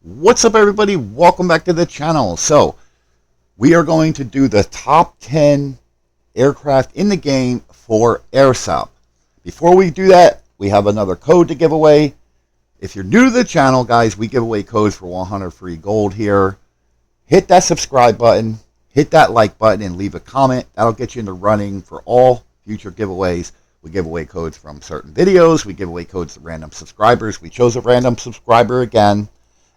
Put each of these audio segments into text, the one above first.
What's up, everybody? Welcome back to the channel. So, we are going to do the top 10 aircraft in the game for AirSup. Before we do that, we have another code to give away. If you're new to the channel, guys, we give away codes for 100 free gold here. Hit that subscribe button, hit that like button, and leave a comment. That'll get you in the running for all future giveaways. We give away codes from certain videos. We give away codes to random subscribers. We chose a random subscriber again.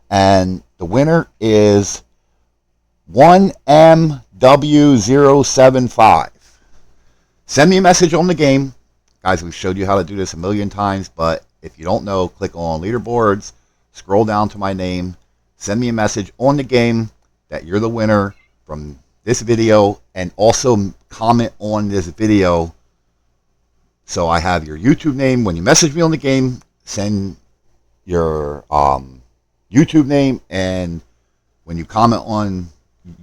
And the winner is 1MW075. Send me a message on the game. Guys, we've showed you how to do this a million times, but if you don't know, click on leaderboards, scroll down to my name, send me a message on the game that you're the winner from this video, and also comment on this video so I have your YouTube name. When you message me on the game, send your YouTube name, and when you comment on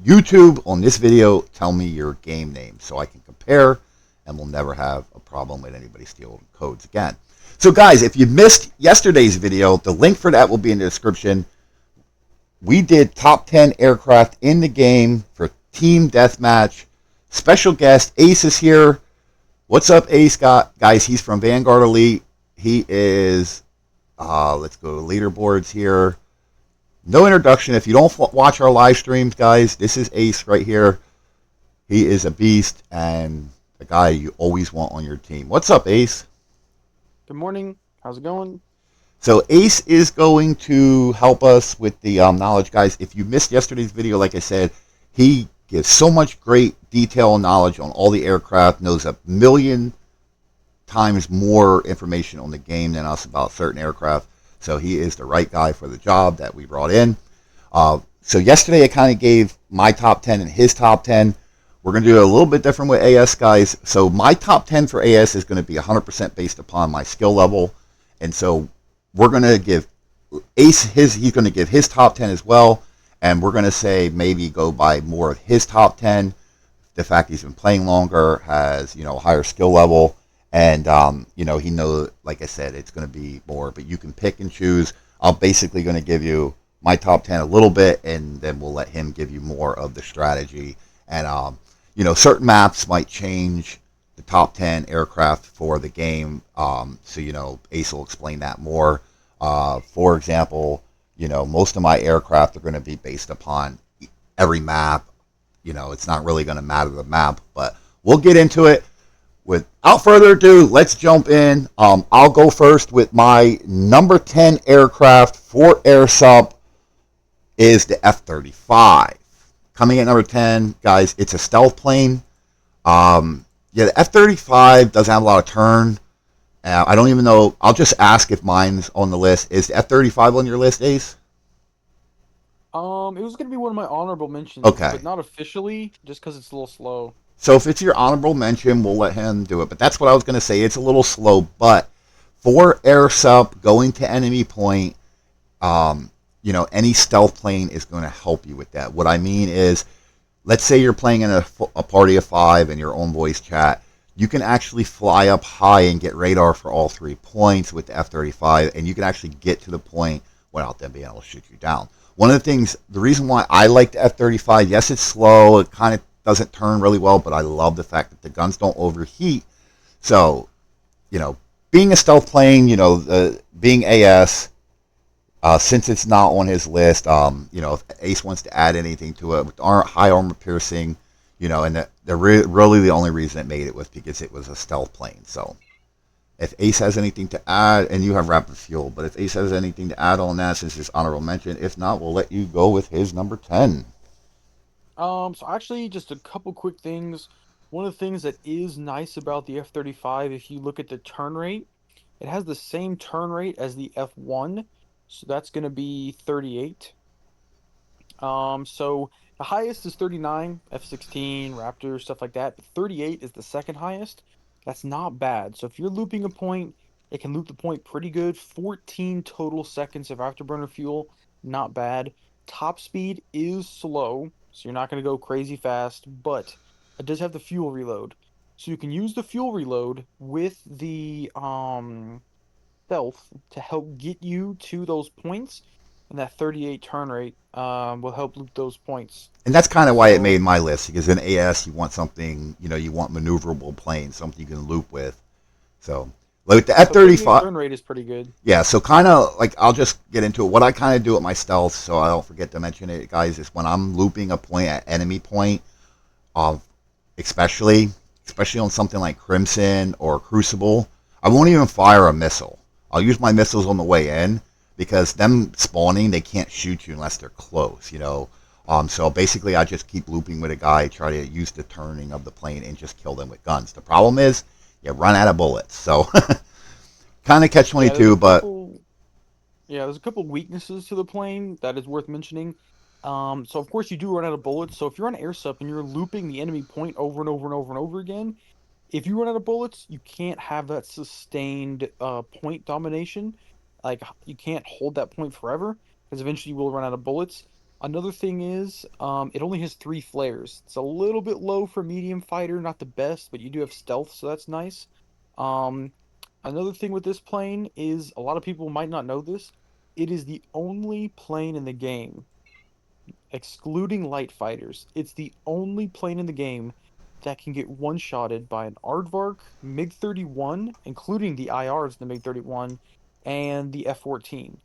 YouTube on this video, tell me your game name so I can compare, and we'll never have a problem with anybody stealing codes again. So guys, if you missed yesterday's video, the link for that will be in the description. We did top 10 aircraft in the game for Team Deathmatch. Special guest Ace is here. What's up, Ace? Guys, he's from Vanguard Elite. He is, let's go to leaderboards here. No introduction. If you don't watch our live streams, guys, this is Ace right here. He is a beast and a guy you always want on your team. What's up, Ace? Good morning. How's it going? So Ace is going to help us with the knowledge, guys. If you missed yesterday's video, like I said, he gives so much great detail and knowledge on all the aircraft, knows a million times more information on the game than us about certain aircraft. So he is the right guy for the job that we brought in. So yesterday I kind of gave my top 10 and his top 10. We're going to do it a little bit different with AS, guys. So my top 10 for AS is going to be 100% based upon my skill level. And so we're going to give Ace he's going to give his top 10 as well. And we're going to say maybe go by more of his top 10. The fact he's been playing longer, has, a higher skill level. And, he knows, like I said, it's going to be more, but you can pick and choose. I'm basically going to give you my top 10 a little bit, and then we'll let him give you more of the strategy. And, certain maps might change the top 10 aircraft for the game. So, Ace will explain that more. For example, most of my aircraft are going to be based upon every map. It's not really going to matter the map, but we'll get into it. Without further ado, let's jump in. I'll go first with my number 10 aircraft for AirSup is the F-35. Coming at number 10, guys, it's a stealth plane. The F-35 doesn't have a lot of turn. I don't even know. I'll just ask if mine's on the list. Is the F-35 on your list, Ace? It was gonna be one of my honorable mentions, Okay. but not officially, just because it's a little slow. So if it's your honorable mention, we'll let him do it. But that's what I was going to say. It's a little slow, but for AirSup going to enemy point, any stealth plane is going to help you with that. What I mean is, let's say you're playing in a party of 5 and your own voice chat. You can actually fly up high and get radar for all 3 points with the F-35, and you can actually get to the point without them being able to shoot you down. One of the things, the reason why I like the F-35, yes, it's slow. It kind of doesn't turn really well, but I love the fact that the guns don't overheat. So, being a stealth plane, being AS, since it's not on his list, if Ace wants to add anything to it with high armor piercing, and really the only reason it made it was because it was a stealth plane. So, if Ace has anything to add, and you have rapid fuel, but if Ace has anything to add on that, since it's honorable mention, if not, we'll let you go with his number 10. So actually, just a couple quick things. One of the things that is nice about the F-35, if you look at the turn rate, it has the same turn rate as the F-1, so that's gonna be 38. So the highest is 39, F-16, Raptor, stuff like that, but 38 is the second highest. That's not bad. So if you're looping a point, it can loop the point pretty good. 14 total seconds of afterburner fuel, not bad. Top speed is slow, so you're not going to go crazy fast, but it does have the fuel reload. So you can use the fuel reload with the stealth to help get you to those points, and that 38 turn rate will help loop those points. And that's kind of why it made So, my list because in AS you want something, you want maneuverable planes, something you can loop with. So like the F so 38 thirty five, turn rate is pretty good. yeah. So kind of like I'll just get into it. What I kind of do with my stealth, so I don't forget to mention it, guys, is when I'm looping a point at enemy point, of especially especially on something like Crimson or Crucible, I won't even fire a missile. I'll use my missiles on the way in because them spawning they can't shoot you unless they're close. So basically, I just keep looping with a guy, try to use the turning of the plane, and just kill them with guns. The problem is you run out of bullets, so kind of catch twenty Yeah, there's a two. But couple. Yeah, there's a couple weaknesses to the plane that is worth mentioning. So of course you do run out of bullets. So if you're on air sup and you're looping the enemy point over and over and over and over again, if you run out of bullets, you can't have that sustained point domination. Like you can't hold that point forever because eventually you will run out of bullets. Another thing is, it only has 3 flares. It's a little bit low for medium fighter, not the best, but you do have stealth, so that's nice. Um, Another thing with this plane is a lot of people might not know this. It is the only plane in the game, excluding light fighters, it's the only plane in the game that can get one-shotted by an Aardvark, MiG-31, including the IRs, the MiG-31, and the F-14.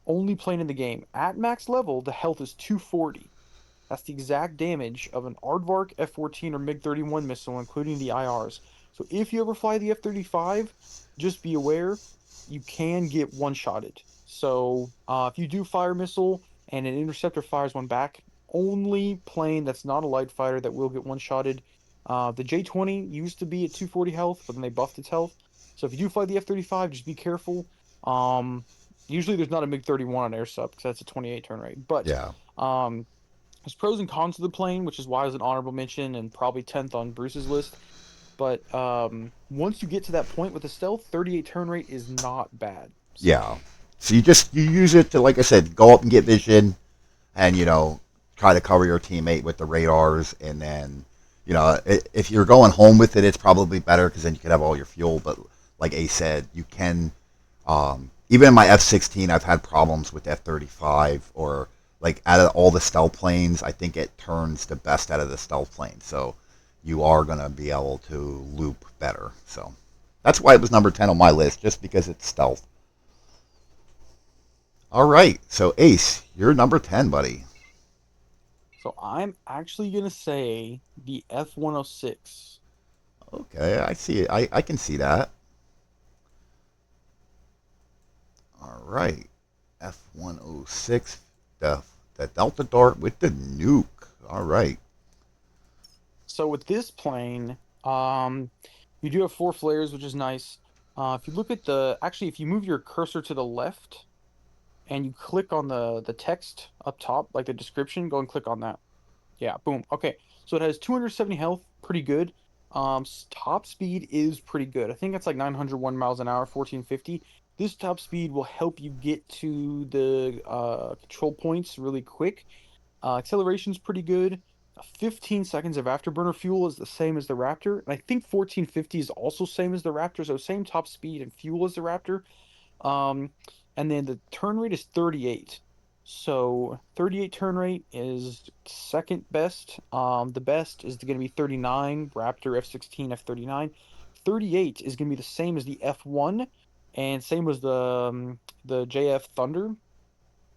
Only plane in the game. At max level, the health is 240. That's the exact damage of an Aardvark, F-14, or MiG-31 missile, including the IRs. So if you ever fly the F-35, just be aware you can get one-shotted. So if you do fire a missile and an interceptor fires one back, only plane that's not a light fighter that will get one-shotted. The J-20 used to be at 240 health, but then they buffed its health. So if you do fly the F-35, just be careful. Um, Usually there's not a MiG-31 on air sub because that's a 28 turn rate. But yeah, um, there's pros and cons to the plane, which is why it's an honorable mention and probably 10th on Bruce's list. But once you get to that point with the stealth, 38 turn rate is not bad. So yeah. So you use it to, like I said, go up and get vision, and try to cover your teammate with the radars, and then if you're going home with it, it's probably better because then you can have all your fuel. But like Ace said, you can even in my F-16, I've had problems with F-35 or like out of all the stealth planes, I think it turns the best out of the stealth planes. So you are gonna be able to loop better. So that's why it was number 10 on my list, just because it's stealth. All right, so Ace, you're number 10, buddy. so I'm actually gonna say the F-106. Okay, I see it. I can see that. All right, F-106, the Delta Dart with the nuke. All right. So with this plane, you do have 4 flares, which is nice. If you look at actually, if you move your cursor to the left and you click on the text up top, like the description, go and click on that. Yeah, boom. Okay. So it has 270 health, pretty good. Top speed is pretty good. I think it's like 901 miles an hour, 1450. This top speed will help you get to the control points really quick. Acceleration's pretty good. 15 seconds of afterburner fuel is the same as the Raptor. And I think 1450 is also same as the Raptor, so same top speed and fuel as the Raptor. Um, and then the turn rate is 38. So 38 turn rate is second best. The best is going to be 39, Raptor, F-16, F-39. 38 is going to be the same as the F-1 and same as the JF Thunder.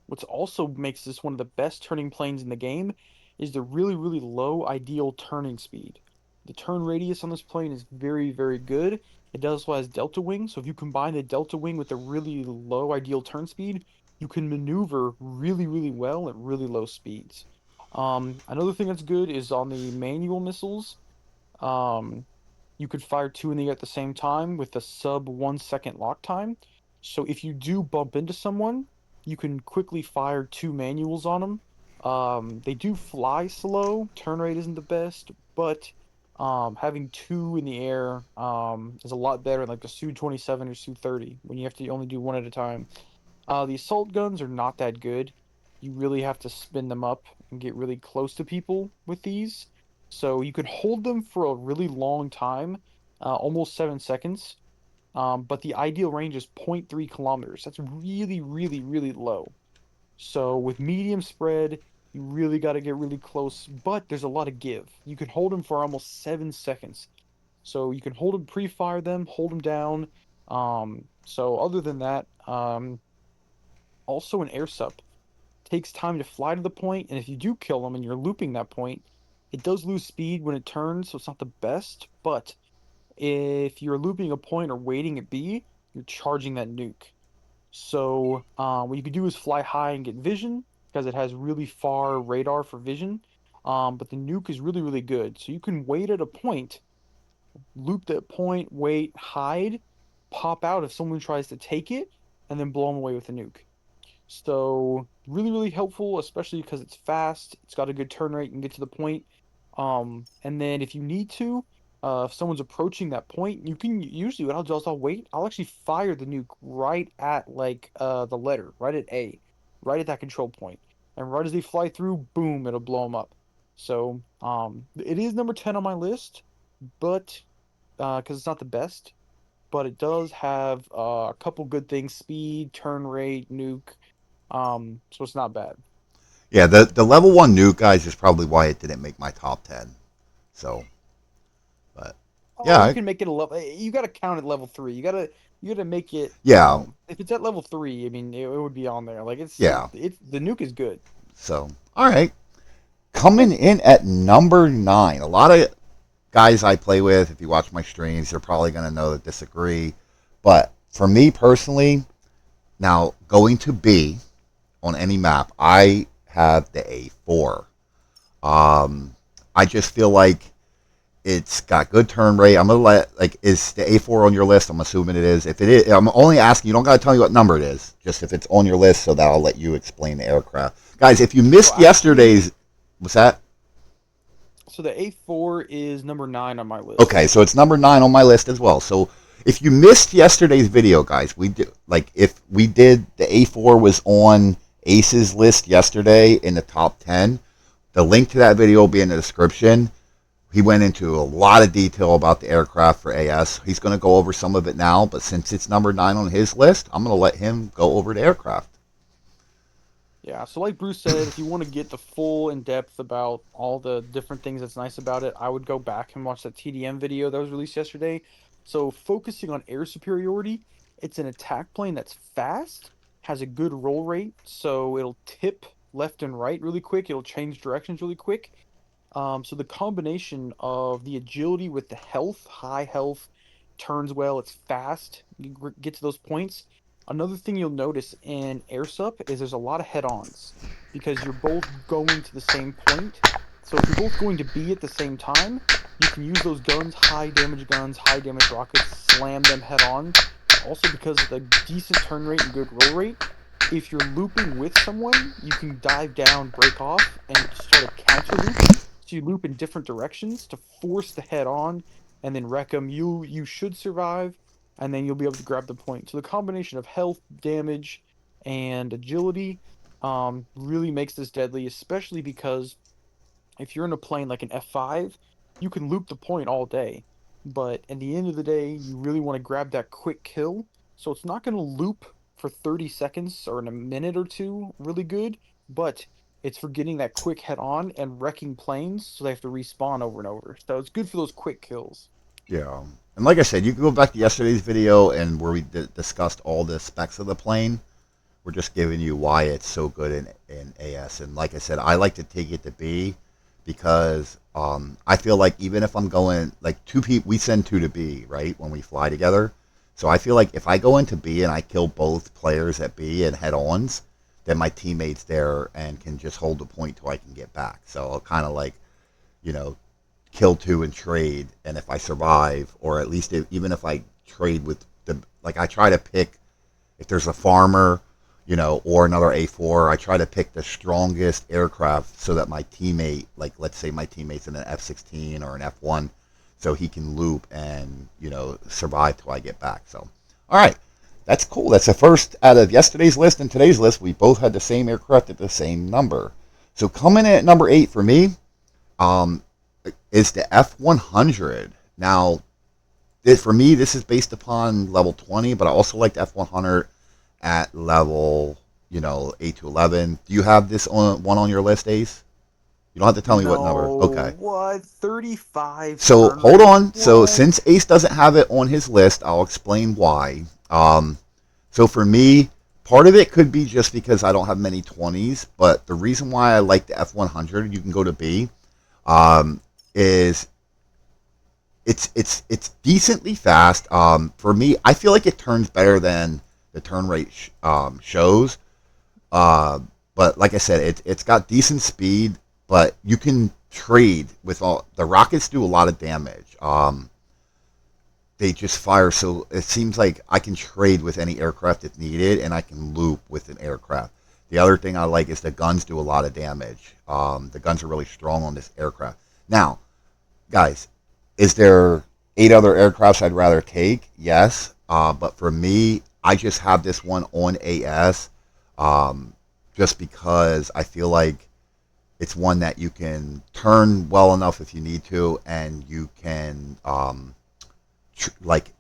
What's also makes this one of the best turning planes in the game is the really, really low ideal turning speed. The turn radius on this plane is very, very good. It also has delta wing, so if you combine the delta wing with the really low ideal turn speed, you can maneuver really, really well at really low speeds. Another thing that's good is on the manual missiles. Um, you could fire two in the air at the same time with a sub 1 second lock time. So if you do bump into someone, you can quickly fire two manuals on them. They do fly slow. Turn rate isn't the best, but having two in the air is a lot better than like the Su-27 or Su-30 when you have to only do one at a time. The assault guns are not that good. You really have to spin them up and get really close to people with these. So you could hold them for a really long time, almost 7 seconds. But the ideal range is zero point 0.3 kilometers. That's really, really, really low. So with medium spread, you really got to get really close, but there's a lot of give. You can hold them for almost 7 seconds. So you can hold them, pre-fire them, hold them down. So other than that, also an air sup takes time to fly to the point, and if you do kill them and you're looping that point, it does lose speed when it turns, so it's not the best. But if you're looping a point or waiting at B, you're charging that nuke. So what you could do is fly high and get vision because it has really far radar for vision. But the nuke is really, really good. So you can wait at a point, loop that point, wait, hide, pop out if someone tries to take it, and then blow them away with a nuke. So really, really helpful, especially because it's fast. It's got a good turn rate and get to the point. And then if you need to, if someone's approaching that point, you can usually what I'll do is I'll wait. I'll actually fire the nuke right at like the letter, right at A, right at that control point. And right as they fly through, boom, it'll blow them up. So it is number 10 on my list, but because it's not the best, but it does have a couple good things: speed, turn rate, nuke. So it's not bad. Yeah, the level 1 nuke, guys, is probably why it didn't make my top 10. So, but Oh, yeah, you can make it a level. You got to count at level 3. You gotta make it. yeah, If it's at level 3, I mean, it would be on there. Like yeah. it's the nuke is good. So, all right. Coming in at number 9. A lot of guys I play with, if you watch my streams, they're probably going to know that disagree. But for me personally, now going to B on any map, I have the A4. I just feel like it's got good turn rate. I'm gonna let is the A4 on your list? I'm assuming it is. If it is, I'm only asking. You don't gotta tell me what number it is. Just if it's on your list, so that I'll let you explain the aircraft, guys. If you So missed actually, yesterday's, what's that? so the A4 is number 9 on my list. Okay, so it's number 9 on my list as well. So if you missed yesterday's video, guys, we did if we did the A4 was on Ace's list yesterday in the top 10. The link to that video will be in the description. He went into a lot of detail about the aircraft for AS. He's going to go over some of it now, but since it's number 9 on his list, I'm going to let him go over the aircraft. Yeah, so like Bruce said, if you want to get the full in depth about all the different things that's nice about it, I would go back and watch that TDM video that was released yesterday. So focusing on air superiority, it's an attack plane that's fast, has a good roll rate, so it'll tip left and right really quick, it'll change directions really quick. So the combination of the agility with the health, high health, turns well, it's fast, get to those points. Another thing you'll notice in air sup is there's a lot of head-ons because you're both going to the same point. So if you're both going to be at the same time, you can use those guns, high damage rockets, slam them head on. Also because of the decent turn rate and good roll rate, if you're looping with someone, you can dive down, break off, and start a counter loop. So you loop in different directions to force the head on and then wreck them. You should survive, and then you'll be able to grab the point. So the combination of health, damage, and agility really makes this deadly, especially because if you're in a plane like an F5, you can loop the point all day. But at the end of the day, you really want to grab that quick kill. So it's not going to loop for 30 seconds or in a minute or two really good, but it's for getting that quick head on and wrecking planes so they have to respawn over and over. So it's good for those quick kills. Yeah. And like I said, you can go back to yesterday's video and where we discussed all the specs of the plane. We're just giving you why it's so good in AS. And like I said, I like to take it to B because I feel like even if I'm going like two people, we send two to B, right, when we fly together. So I feel like if I go into B and I kill both players at B and head-ons, then my teammates there and can just hold the point till I can get back. So I'll kind of like, you know, kill two and trade. And if I survive, or at least even if I trade with the, like I try to pick, if there's a farmer, you know, or another A4, I try to pick the strongest aircraft so that my teammate, like let's say my teammate's in an F-16 or an F-1, so he can loop and, you know, survive till I get back. So, all right, that's cool. That's the first out of yesterday's list and today's list. We both had the same aircraft at the same number. So coming in at number 8 for me um, is the F-100. Now, for me, this is based upon level 20, but I also like the F-100 at level 8 to 11. Do you have this on your list, Ace? You don't have to tell me what number. No, Okay. what? 35 So turn hold rate? on. So What? since Ace doesn't have it on his list, I'll explain why. So for me, part of it could be just because I don't have many 20s, but the reason why I like the F100, you can go to B, um, is it's decently fast. For me, I feel like it turns better than the turn rate shows. Uh, but like I said, it's got decent speed, but you can trade with all the rockets do a lot of damage. They just fire, so it seems like I can trade with any aircraft if needed, and I can loop with an aircraft. The other thing I like is the guns do a lot of damage. The guns are really strong on this aircraft. Now, guys, is there 8 other aircrafts I'd rather take? Yes, but for me, I just have this one on AS, um, just because I feel like it's one that you can turn well enough if you need to, and you can like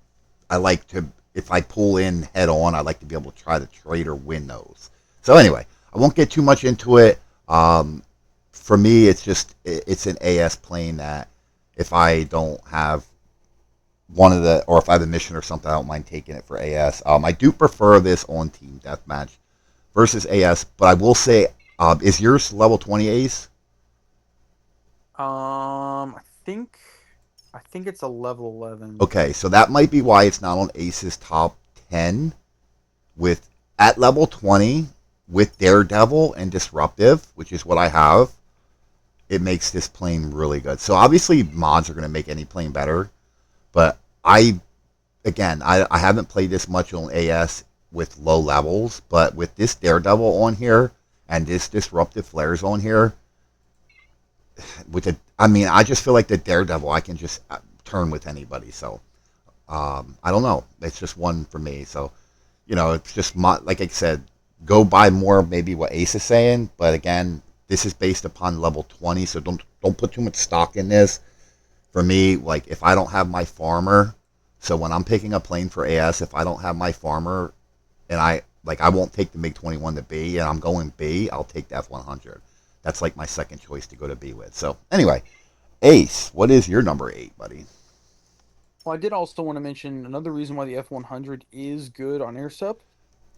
I like to if I pull in head on, I like to be able to try to trade or win those. So anyway, I won't get too much into it. For me, it's an AS plane that if I don't have or if I have a mission or something, I don't mind taking it for AS. I do prefer this on team deathmatch versus AS, but I will say, is yours level 20 Ace? Um, I think I think it's a level 11. Okay, so that might be why it's not on Ace's top 10 with at level 20 with Daredevil and Disruptive, which is what I have. It makes this plane really good. So obviously mods are going to make any plane better, but I haven't played this much on AS with low levels, but with this Daredevil on here and this Disruptive Flares on here, I just feel like the Daredevil I can just turn with anybody. So I don't know. It's just one for me. So it's just like I said, go buy more maybe what Ace is saying. But again, this is based upon level 20, so don't put too much stock in this. For me, like if I don't have my farmer, so when I'm picking a plane for AS, if I don't have my farmer, and I won't take the MiG 21 to B, and I'm going B, I'll take the F100. That's like my second choice to go to B with. So anyway, Ace, what is your number 8, buddy? Well, I did also want to mention another reason why the F100 is good on airsup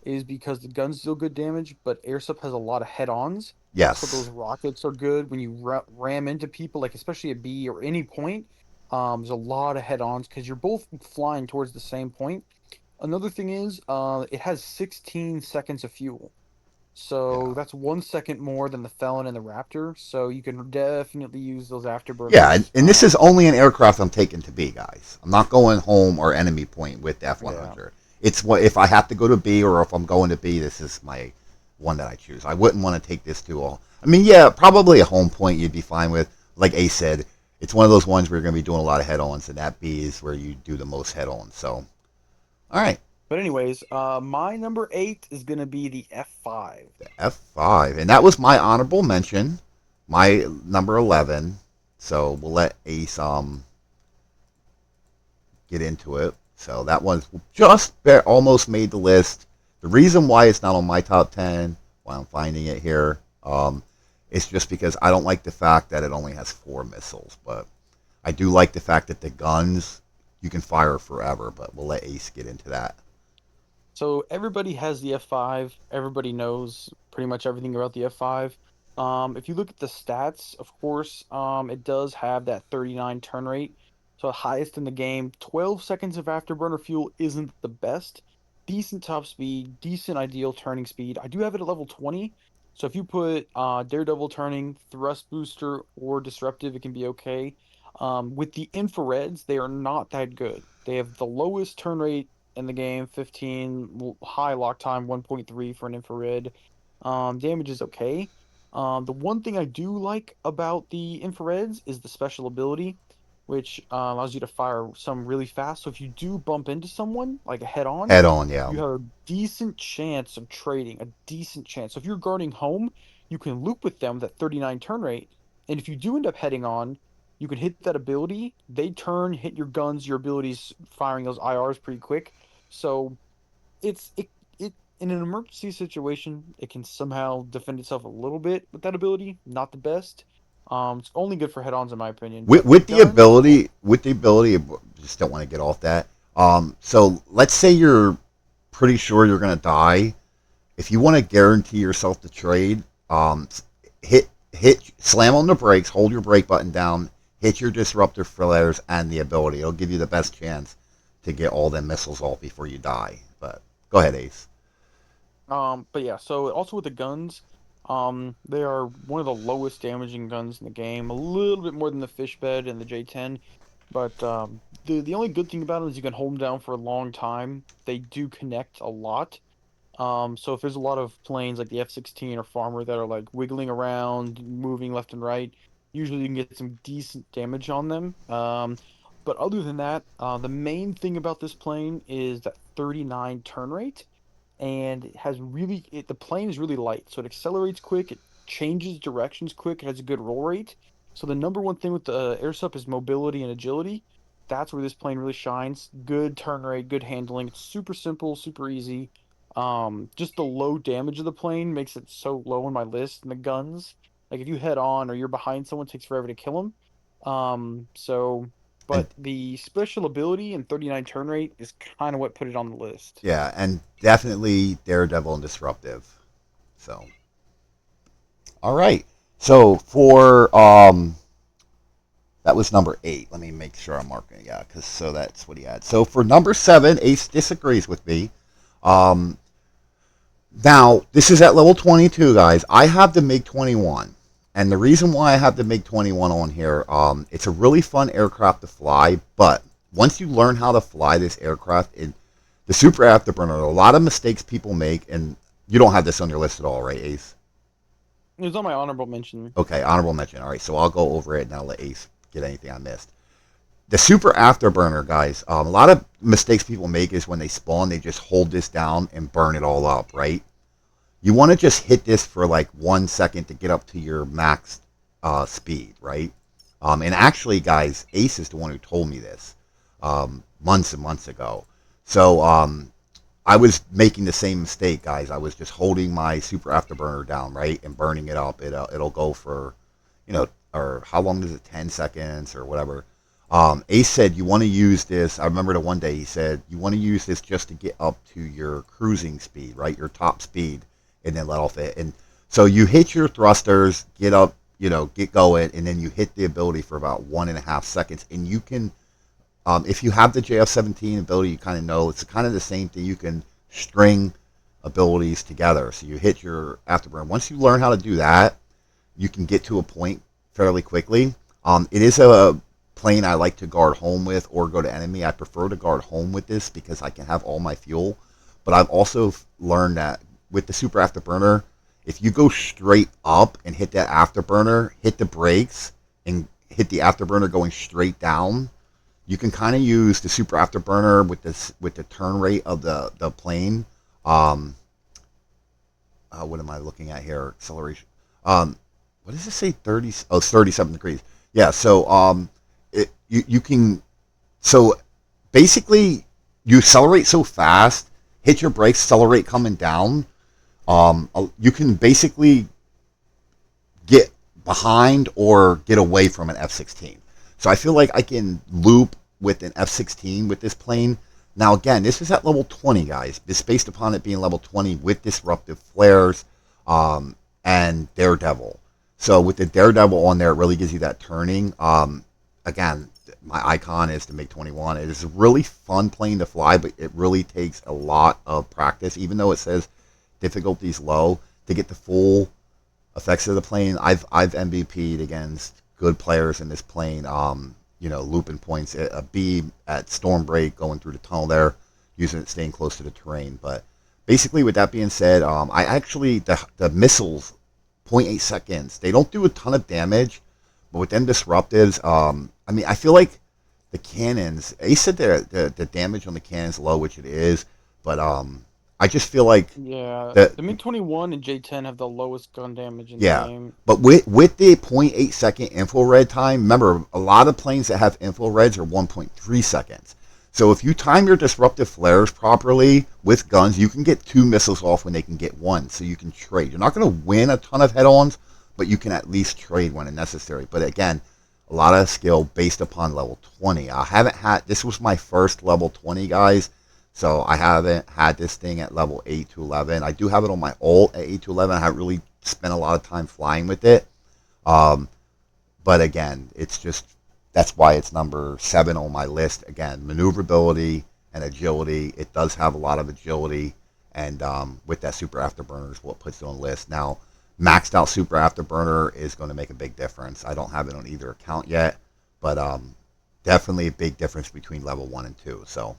is because the guns deal good damage, but airsup has a lot of head-ons. So those Yes. rockets are good when you ram into people, like especially at B or any point. There's a lot of head-ons because you're both flying towards the same point. Another thing is, it has 16 seconds of fuel. So Yeah. that's 1 second more than the Felon and the Raptor. So you can definitely use those Yeah, and, afterburners. and this is only an aircraft I'm taking to B, guys. I'm not going home or enemy point with the Yeah. F100. It's what if I have to go to B or if I'm going to B, this is my one that I choose. I wouldn't want to take this to all. I mean, yeah, probably a home point you'd be fine with. Like Ace said, it's one of those ones where you're going to be doing a lot of head-ons, and that B is where you do the most head-ons. So, all right, But anyways, my number 8 is gonna be the F5. F5, and that was my honorable mention, my number 11. So we'll let Ace get into it. So that one's almost made the list. The reason why it's not on my top 10, why I'm finding it here, is just because I don't like the fact that it only has 4 missiles. But I do like the fact that the guns, you can fire forever, but we'll let Ace get into that. So everybody has the F5. Everybody knows pretty much everything about the F5. If you look at the stats, of course, it does have that 39 turn rate. So highest in the game. 12 seconds of afterburner fuel isn't the best. Decent top speed, decent ideal turning speed. I do have it at level 20. So if you put Daredevil turning, thrust booster, or disruptive, it can be okay. With the infrareds, they are not that good. They have the lowest turn rate in the game, 15, high lock time, 1.3 for an infrared. Damage is okay. The one thing I do like about the infrareds is the special ability, which allows you to fire some really fast. So if you do bump into someone, like a head on, Head on, yeah. you have a decent chance of trading, a decent chance. So if you're guarding home, you can loop with them with that 39 turn rate. And if you do end up heading on, you can hit that ability. They turn, hit your guns, your abilities firing those IRs pretty quick. So it's it it in an emergency situation, it can somehow defend itself a little bit with that ability. Not the best. It's only good for head-ons in my opinion. With, But the with the guns, ability, with the ability, just don't want to get off that. So let's say you're pretty sure you're going to die. If you want to guarantee yourself the trade, slam on the brakes, hold your brake button down, hit your disruptor flares and the ability. It'll give you the best chance to get all them missiles off before you die. But go ahead, Ace. but yeah. So also with the guns, they are one of the lowest damaging guns in the game. A little bit more than the fish bed and the J10. But the only good thing about them is you can hold them down for a long time. They do connect a lot. So if there's a lot of planes like the F-16 or Farmer that are like wiggling around, moving left and right, usually you can get some decent damage on them. But other than that, the main thing about this plane is that 39 turn rate, and it has the plane is really light, so it accelerates quick, it changes directions quick, it has a good roll rate. So the number one thing with the air sup is mobility and agility. That's where this plane really shines. Good turn rate, good handling. It's super simple, super easy. Just the low damage of the plane makes it so low on my list. And the guns, like if you head on or you're behind someone, it takes forever to kill them. So, And but the special ability and 39 turn rate is kind of what put it on the list. yeah, and definitely Daredevil and Disruptive. So, all right. So for that was number 8. Let me make sure I'm marking it. Yeah, because so that's what he had. So for number 7, Ace disagrees with me. Um, Now, this is at level 22, guys. I have the MiG-21. And the reason why I have the MiG-21 on here, it's a really fun aircraft to fly, but once you learn how to fly this aircraft, the Super Afterburner, a lot of mistakes people make, and you don't have this on your list at all, right, Ace? It was on my honorable mention. Okay, honorable mention. All right, so I'll go over it and I'll let Ace get anything I missed. The Super Afterburner, guys, a lot of mistakes people make is when they spawn, they just hold this down and burn it all up, right? You want to just hit this for like 1 second to get up to your max speed, right? And actually, guys, Ace is the one who told me this months and months ago. So I was making the same mistake, guys. I was just holding my Super Afterburner down, right, and burning it up. It'll go for, or how long is it? 10 seconds or whatever. Ace said you want to use this. I remember the one day he said you want to use this just to get up to your cruising speed, right, your top speed, and then let off it. And so you hit your thrusters, get up, get going, and then you hit the ability for about 1.5 seconds. And you can, if you have the JF-17 ability, you kind of know it's kind of the same thing. You can string abilities together. So you hit your afterburn. Once you learn how to do that, you can get to a point fairly quickly. It is a plane I like to guard home with or go to enemy. I prefer to guard home with this because I can have all my fuel. But I've also learned that with the Super Afterburner, if you go straight up and hit that afterburner, hit the brakes, and hit the afterburner going straight down, you can kind of use the Super Afterburner with the turn rate of the plane. What am I looking at here? Acceleration. What does it say? 30? Oh, it's 37 degrees. Yeah. So you can. So basically, you accelerate so fast, hit your brakes, accelerate coming down. You can basically get behind or get away from an F-16. So I feel like I can loop with an F-16 with this plane. Now again, this is at level 20, guys. It's based upon it being level 20 with disruptive flares and Daredevil. So with the Daredevil on there, it really gives you that turning. Again, my icon is the MiG-21. It is a really fun plane to fly, but it really takes a lot of practice. Even though it says difficulty's low, to get the full effects of the plane, I've MVP'd against good players in this plane. Looping points, a B at Stormbreak, going through the tunnel there, using it, staying close to the terrain. But basically, with that being said, I actually the missiles, 0.8 seconds. They don't do a ton of damage, but with them disruptives, I feel like the cannons. Ace said the damage on the cannons low, which it is, but I just feel like Yeah, that. the MiG-21 and J-10 have the lowest gun damage in the Yeah, game. but with the 0.8 second infrared time, remember a lot of planes that have infrareds are 1.3 seconds. So if you time your disruptive flares properly with guns, you can get 2 missiles off when they can get one. So you can trade. You're not going to win a ton of head-ons, but you can at least trade when necessary. But again, a lot of skill based upon level 20. I haven't had this was my first level 20, guys. So I haven't had this thing at level 8 to 11. I do have it on my ult at 8 to 11. I haven't really spent a lot of time flying with it. Um, but again, it's just that's why it's number 7 on my list. Again, maneuverability and agility. It does have a lot of agility, and with that super afterburner is what puts it on the list. Now, maxed out super afterburner is going to make a big difference. I don't have it on either account yet, but definitely a big difference between level 1 and 2. So,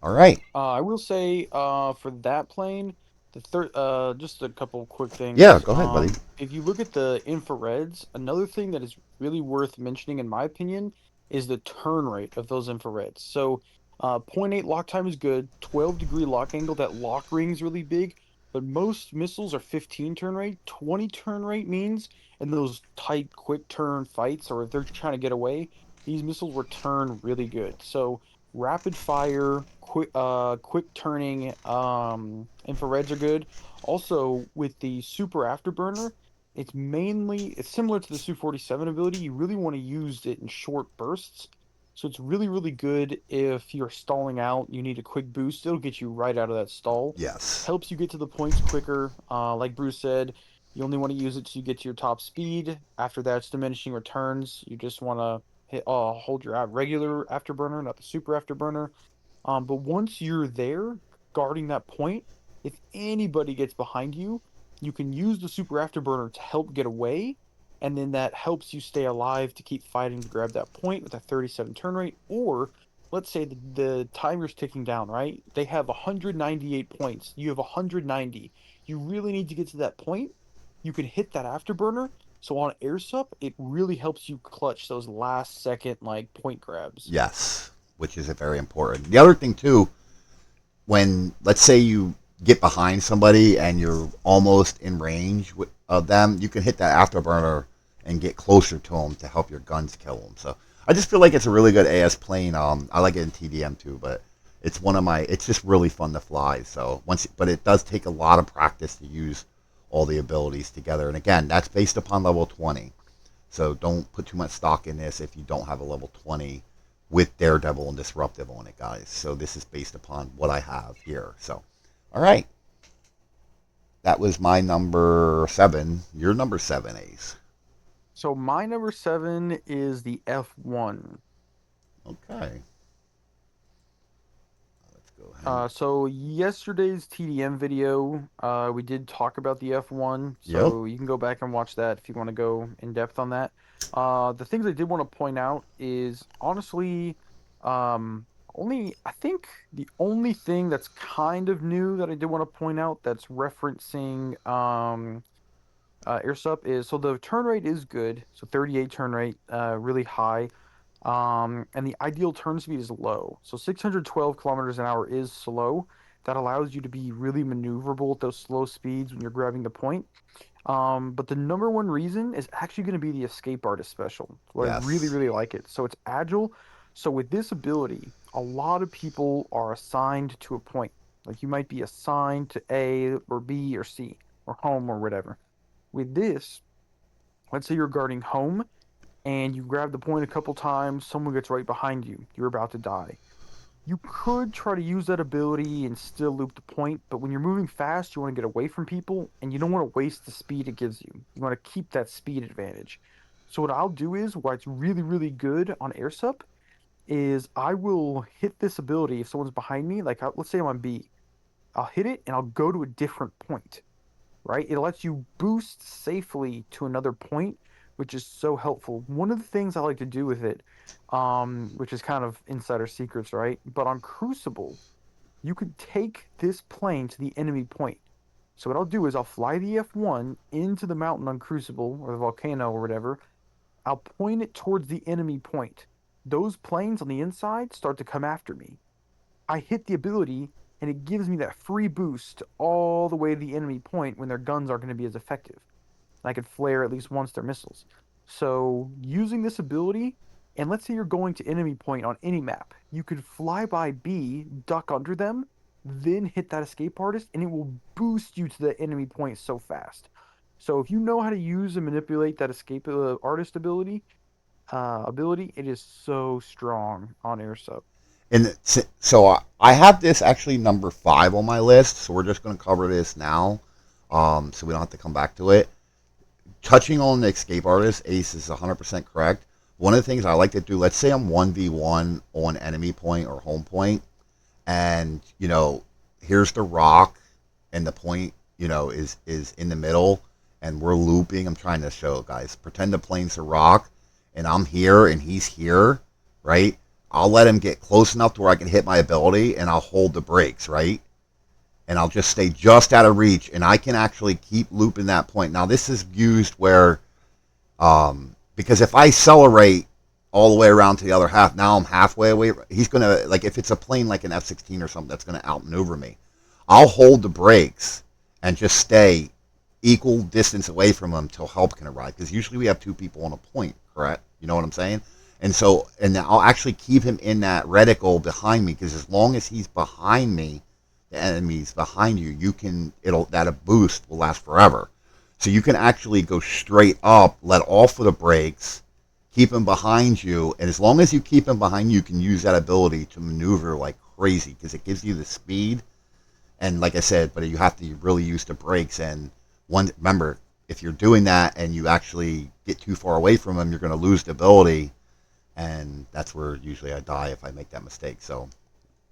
all right, I will say, for that plane, the third, just a couple quick yeah, things. go ahead, buddy. If you look at the infrareds, another thing that is really worth mentioning, in my opinion, is the turn rate of those infrareds. So, point 0.8 lock time is good. 12-degree lock angle, that lock ring is really big. But most missiles are 15 turn rate. 20 turn rate means in those tight, quick turn fights, or if they're trying to get away, these missiles return really good. So rapid fire, quick turning, infrareds are good. Also, with the super afterburner, it's similar to the Su-47 ability. You really want to use it in short bursts. So it's really, really good if you're stalling out, you need a quick boost. It'll get you right out of that stall. Yes, Helps you get to the points quicker. Like Bruce said, you only want to use it till you get to your top speed. After that, it's diminishing returns. You just want to hold your regular afterburner, not the super afterburner. But once you're there guarding that point, if anybody gets behind you, you can use the super afterburner to help get away, and then that helps you stay alive to keep fighting to grab that point with a 37 turn rate. Or let's say the timer's ticking down, right? They have 198 points. You have 190. You really need to get to that point. You can hit that afterburner. So on air sup, it really helps you clutch those last second like point grabs. yes, which is a very important. The other thing too, when let's say you get behind somebody and you're almost in range of them, you can hit that afterburner and get closer to them to help your guns kill them. So I just feel like it's a really good AS plane. I like it in TDM too, but it's one of my. It's just really fun to fly. So but it does take a lot of practice to use all the abilities together. And again, that's based upon level 20. So don't put too much stock in this if you don't have a level 20 with Daredevil and Disruptive on it, guys. So this is based upon what I have here. So, all right. That was my number 7. Your number 7, Ace. So my number 7 is the F1. Okay. Let's go ahead. So yesterday's TDM video, we did talk about the F1, Yep. so you can go back and watch that if you want to go in depth on that. The things I did want to point out is honestly, I think the only thing that's kind of new that I did want to point out that's referencing air sup is, so the turn rate is good, so 38 turn rate, really high. And the ideal turn speed is low. So 612 kilometers an hour is slow. That allows you to be really maneuverable at those slow speeds when you're grabbing the point. But the number one reason is actually going to be the escape artist special. What I really, Yes. really like it. So it's agile. So with this ability, a lot of people are assigned to a point. Like you might be assigned to A or B or C or home or whatever. With this, let's say you're guarding home and you grab the point a couple times, someone gets right behind you, you're about to die. You could try to use that ability and still loop the point, but when you're moving fast, you want to get away from people and you don't want to waste the speed it gives you. You want to keep that speed advantage. So what I'll do is, why it's really, really good on AirSup, is I will hit this ability if someone's behind me, like let's say I'm on B. I'll hit it and I'll go to a different point, right? It lets you boost safely to another point, which is so helpful. One of the things I like to do with it, which is kind of insider secrets, right? But on Crucible, you could take this plane to the enemy point. So what I'll do is I'll fly the F1 into the mountain on Crucible or the volcano or whatever. I'll point it towards the enemy point. Those planes on the inside start to come after me. I hit the ability and it gives me that free boost all the way to the enemy point when their guns aren't going to be as effective. And I could flare at least once their missiles. So using this ability, And let's say you're going to enemy point on any map. You could fly by B, duck under them, then hit that escape artist, and it will boost you to the enemy point so fast. So if you know how to use and manipulate that escape artist ability, it is so strong on air sub. And so I have this actually number 5 on my list, so we're just going to cover this now, so we don't have to come back to it. Touching on the escape artist, Ace is 100% correct. One of the things I like to do, let's say I'm 1v1 on enemy point or home point, and here's the rock, and the point is in the middle, and we're looping. I'm trying to show guys, pretend the plane's a rock, and I'm here and he's here, right? I'll let him get close enough to where I can hit my ability, and I'll hold the brakes, right? And I'll just stay just out of reach, and I can actually keep looping that point. Now this is used where because if I accelerate all the way around to the other half, now I'm halfway away. He's gonna, like, if it's a plane like an F-16 or something that's gonna outmaneuver me, I'll hold the brakes and just stay equal distance away from him till help can arrive. Because usually we have 2 people on a point, correct? You know what I'm saying? And I'll actually keep him in that reticle behind me, because as long as he's behind me, the enemy's behind you, that boost will last forever. So you can actually go straight up, let off of the brakes, keep him behind you, and as long as you keep him behind you, you can use that ability to maneuver like crazy, because it gives you the speed. And like I said, but you have to really use the brakes. And remember, if you're doing that and you actually get too far away from him, you're going to lose the ability, and that's where usually I die if I make that mistake. So,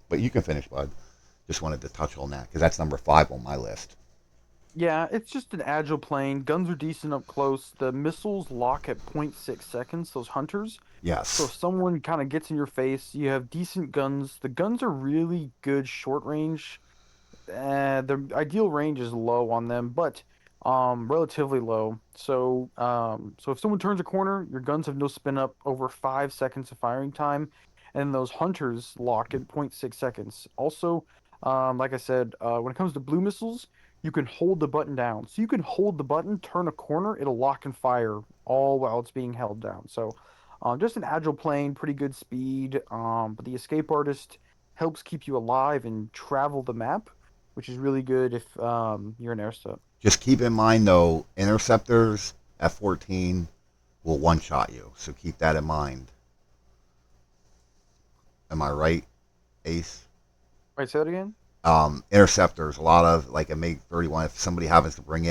but you can finish, bud. Just wanted to touch on that because that's number 5 on my list. Yeah, it's just an agile plane. Guns are decent up close. The missiles lock at zero point 0.6 seconds, those hunters. So Yes. if someone kind of gets in your face, you have decent guns. The guns are really good short range. The ideal range is low on them, but relatively low. So if someone turns a corner, your guns have no spin up over 5 seconds of firing time, and those hunters lock at zero point 0.6 seconds. Also, like I said, when it comes to blue missiles, you can hold the button down. So you can hold the button, turn a corner, it'll lock and fire all while it's being held down. So just an agile plane, pretty good speed. But the escape artist helps keep you alive and travel the map, which is really good if you're an air sub. Just keep in mind though, interceptors F-14 will one shot you, so keep that in mind. Am I right, Ace? Wait, say that again? Interceptors, a lot of like a MiG-31. If somebody happens to bring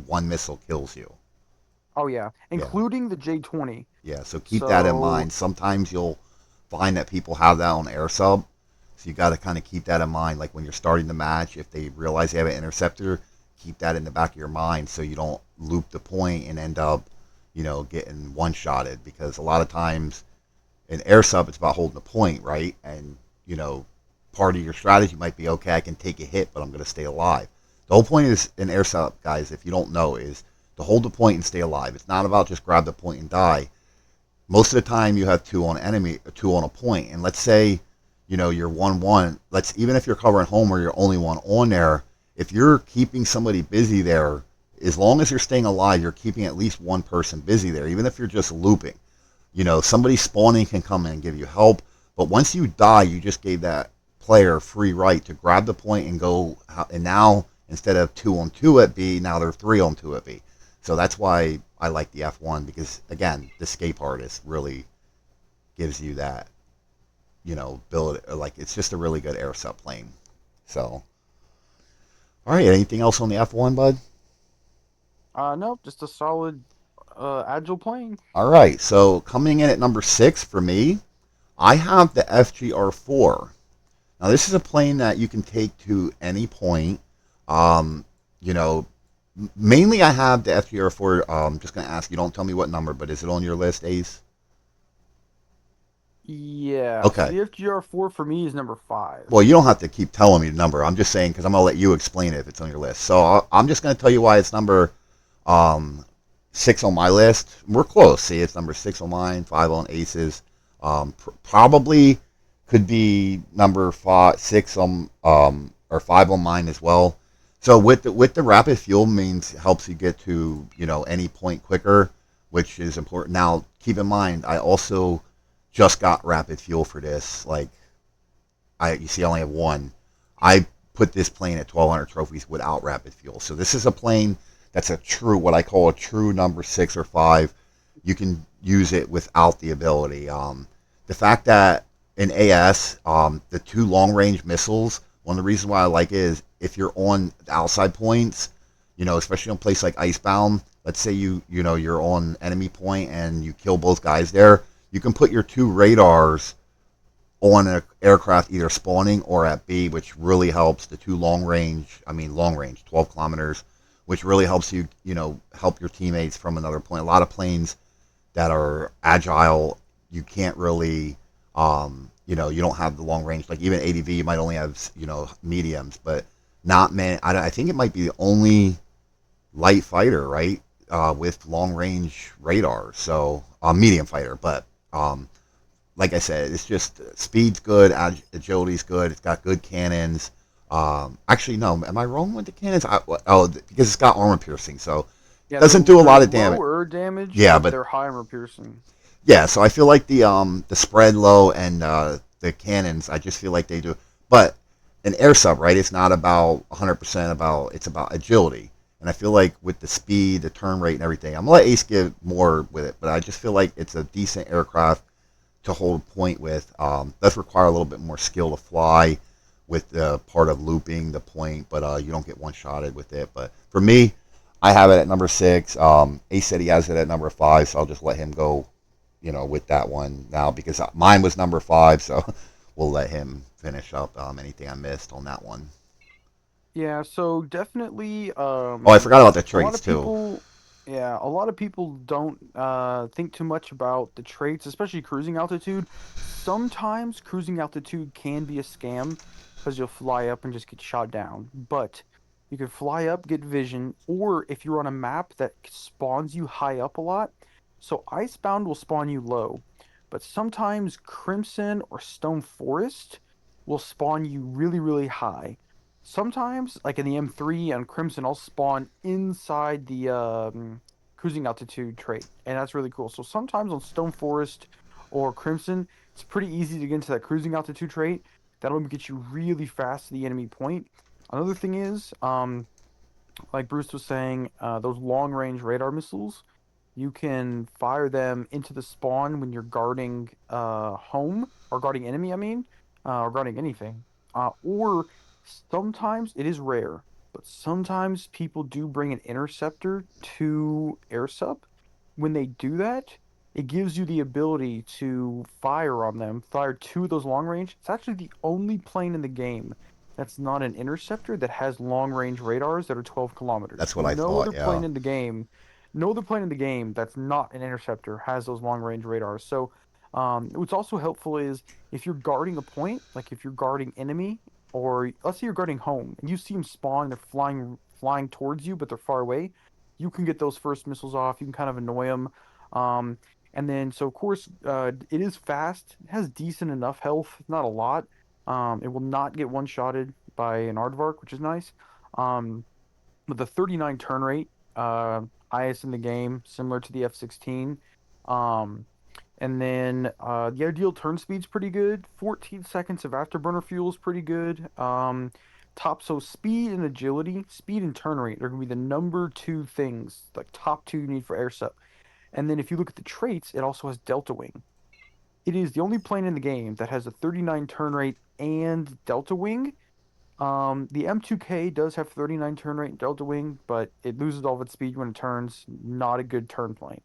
one missile kills you. Oh yeah, Yeah, including the J-20. yeah. So keep that in So mind. Sometimes you'll find that people have that on air sub, so you got to kind of keep that in mind. Like when you're starting the match, if they realize they have an interceptor, keep that in the back of your mind so you don't loop the point and end up, getting one shotted. Because a lot of times in air sub, it's about holding the point, right? And part of your strategy might be, okay, I can take a hit, but I'm going to stay alive. The whole point is in air sub, guys, if you don't know, is to hold the point and stay alive. It's not about just grab the point and die. Most of the time, you have 2 on enemy, 2 on a point, and let's say, you're 1-1. Even if you're covering home or you're only one on there, if you're keeping somebody busy there, as long as you're staying alive, you're keeping at least one person busy there, even if you're just looping. Somebody spawning can come in and give you help, but once you die, you just gave that player free right to grab the point and go. And now instead of 2-on-2 at B, now they're 3-on-2 at B. So that's why I like the F1, because again, the escape artist really gives you that, ability. Like, it's just a really good air sub plane. So, all right, anything else on the F1, bud? no, just a solid agile plane. All right, so coming in at number 6 for me, I have the FGR-4. Now, this is a plane that you can take to any point. Um, you know, Mainly I have the FGR-4. Just going to ask you, don't tell me what number, but is it on your list, Ace? Yeah, so Okay. the FGR-4 for me is number Well, 5. you don't have to keep telling me the number. I'm just saying because I'm going to let you explain it if it's on your list. So I'm just going to tell you why it's number um, 6 on my list. We're close. See, it's number 6 on mine, 5 on Ace's. Probably could be number 6 on or 5 on mine as well. So with the rapid fuel means helps you get to any point quicker, which is important. Now keep in mind, I also just got rapid fuel for this. Like you see, I only have one. I put this plane at 1,200 trophies without rapid fuel. So this is a plane that's a true, what I call a true number 6 or 5. You can use it without the ability. The fact that in AS, the 2 long-range missiles, one of the reasons why I like it is if you're on the outside points, especially on a place like Icebound, let's say you're on enemy point and you kill both guys there, you can put your 2 radars on an aircraft either spawning or at B, which really helps the 2 long range, 12 kilometers, which really helps help your teammates from another point. A lot of planes that are agile, you can't really, you don't have the long range. Like even ADV, you might only have, mediums, but not many. I think it might be the only light fighter, right, with long range radar. So medium fighter, but like I said, it's just speed's good, agility's good. It's got good cannons. Actually, no, am I wrong with the cannons? Because it's got armor piercing, so Yeah, doesn't do a they're lot of damage. lower damage, Yeah, but but they're high armor piercing. yeah, so I feel like the spread low and the cannons, I just feel like they do. But an air sub, right? It's not about 100% about it's about agility. And I feel like with the speed, the turn rate, and everything, I'm gonna let Ace give more with it. But I just feel like it's a decent aircraft to hold point with. Does require a little bit more skill to fly with the part of looping the point, but you don't get one-shotted with it. But for me, I have it at number 6. Ace said he has it at number 5, so I'll just let him go, with that one now because mine was number 5. So we'll let him finish up anything I missed on that one. Yeah, so definitely, Oh, I forgot about the a lot traits of too. people, yeah, a lot of people don't think too much about the traits, especially cruising altitude. Sometimes cruising altitude can be a scam because you'll fly up and just get shot down. But you can fly up, get vision, or if you're on a map that spawns you high up a lot, so Icebound will spawn you low, but sometimes Crimson or Stone Forest will spawn you really, really high. Sometimes, like in the M3 and Crimson, I'll spawn inside the cruising altitude trait, and that's really cool. So sometimes on Stone Forest or Crimson, it's pretty easy to get into that cruising altitude trait. That'll get you really fast to the enemy point. Another thing is, like Bruce was saying, those long range radar missiles, you can fire them into the spawn when you're guarding home or guarding enemy, I mean, or guarding anything. Or sometimes it is rare, but sometimes people do bring an interceptor to air sub. When they do that, it gives you the ability to fire on them, fire 2 of those long range. It's actually the only plane in the game that's not an interceptor that has long range radars that are 12 kilometers. That's what I thought. Yeah, No other plane in the game that's not an interceptor has those long range radars. So, what's also helpful is if you're guarding a point, like if you're guarding enemy, or let's say you're guarding home and you see them spawn, they're flying towards you, but they're far away. You can get those first missiles off. You can kind of annoy them. Um, and then, so of course, it is fast. It has decent enough health, not a lot. It will not get one-shotted by an aardvark, which is nice. Um, with the 39 turn rate, highest in the game, similar to the F-16. Um, and then the ideal turn speed's pretty good. 14 seconds of afterburner fuel is pretty good. So speed and agility, speed and turn rate are going to be the number 2 things, like top 2 you need for air sup. And then if you look at the traits, it also has Delta Wing. It is the only plane in the game that has a 39 turn rate and Delta Wing. The M2K does have 39 turn rate and Delta Wing, but it loses all of its speed when it turns. Not a good turn plane.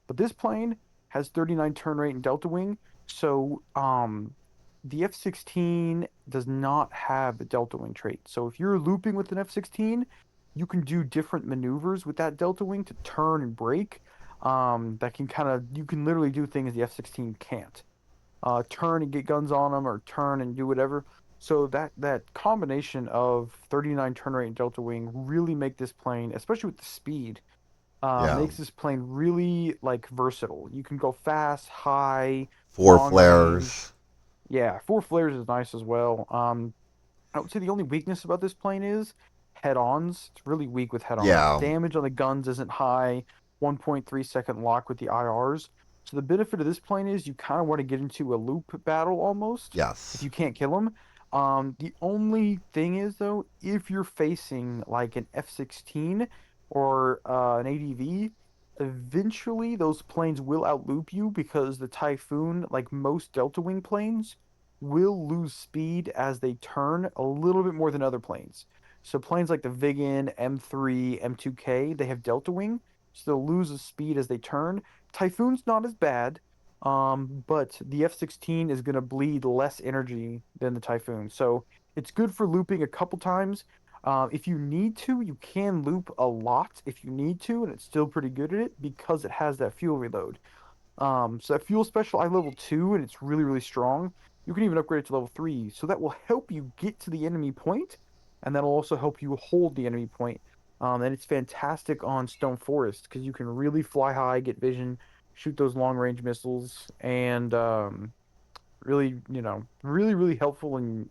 But this plane has 39 turn rate and Delta Wing, so the F-16 does not have the Delta Wing trait. So if you're looping with an F-16, you can do different maneuvers with that Delta Wing to turn and brake. That can kind of you can literally do things the F-16 can't. Turn and get guns on them, or turn and do whatever. So that combination of 39 turn rate and Delta Wing really make this plane, especially with the speed, yeah. makes this plane really like versatile. You can go fast, high, Four long range. flares. Yeah, 4 flares is nice as well. I would say the only weakness about this plane is head-ons. It's really weak with head-ons. Yeah, Damage on the guns isn't high. 1.3 second lock with the IRs. So the benefit of this plane is you kind of want to get into a loop battle almost if Yes. you can't kill him. The only thing is though, if you're facing like an F-16 or an ADV, eventually those planes will outloop you because the Typhoon, like most Delta Wing planes, will lose speed as they turn a little bit more than other planes. So planes like the Viggen, M3, M2K, they have Delta Wing, so they'll lose the speed as they turn. Typhoon's not as bad, but the F-16 is going to bleed less energy than the Typhoon. So it's good for looping a couple times. If you need to, you can loop a lot if you need to, and it's still pretty good at it because it has that fuel reload. So that fuel special I level 2 and it's really, really strong. You can even upgrade it to level 3. So that will help you get to the enemy point, and that'll also help you hold the enemy point. And it's fantastic on Stone Forest because you can really fly high, get vision, shoot those long range missiles, and really, really, really helpful and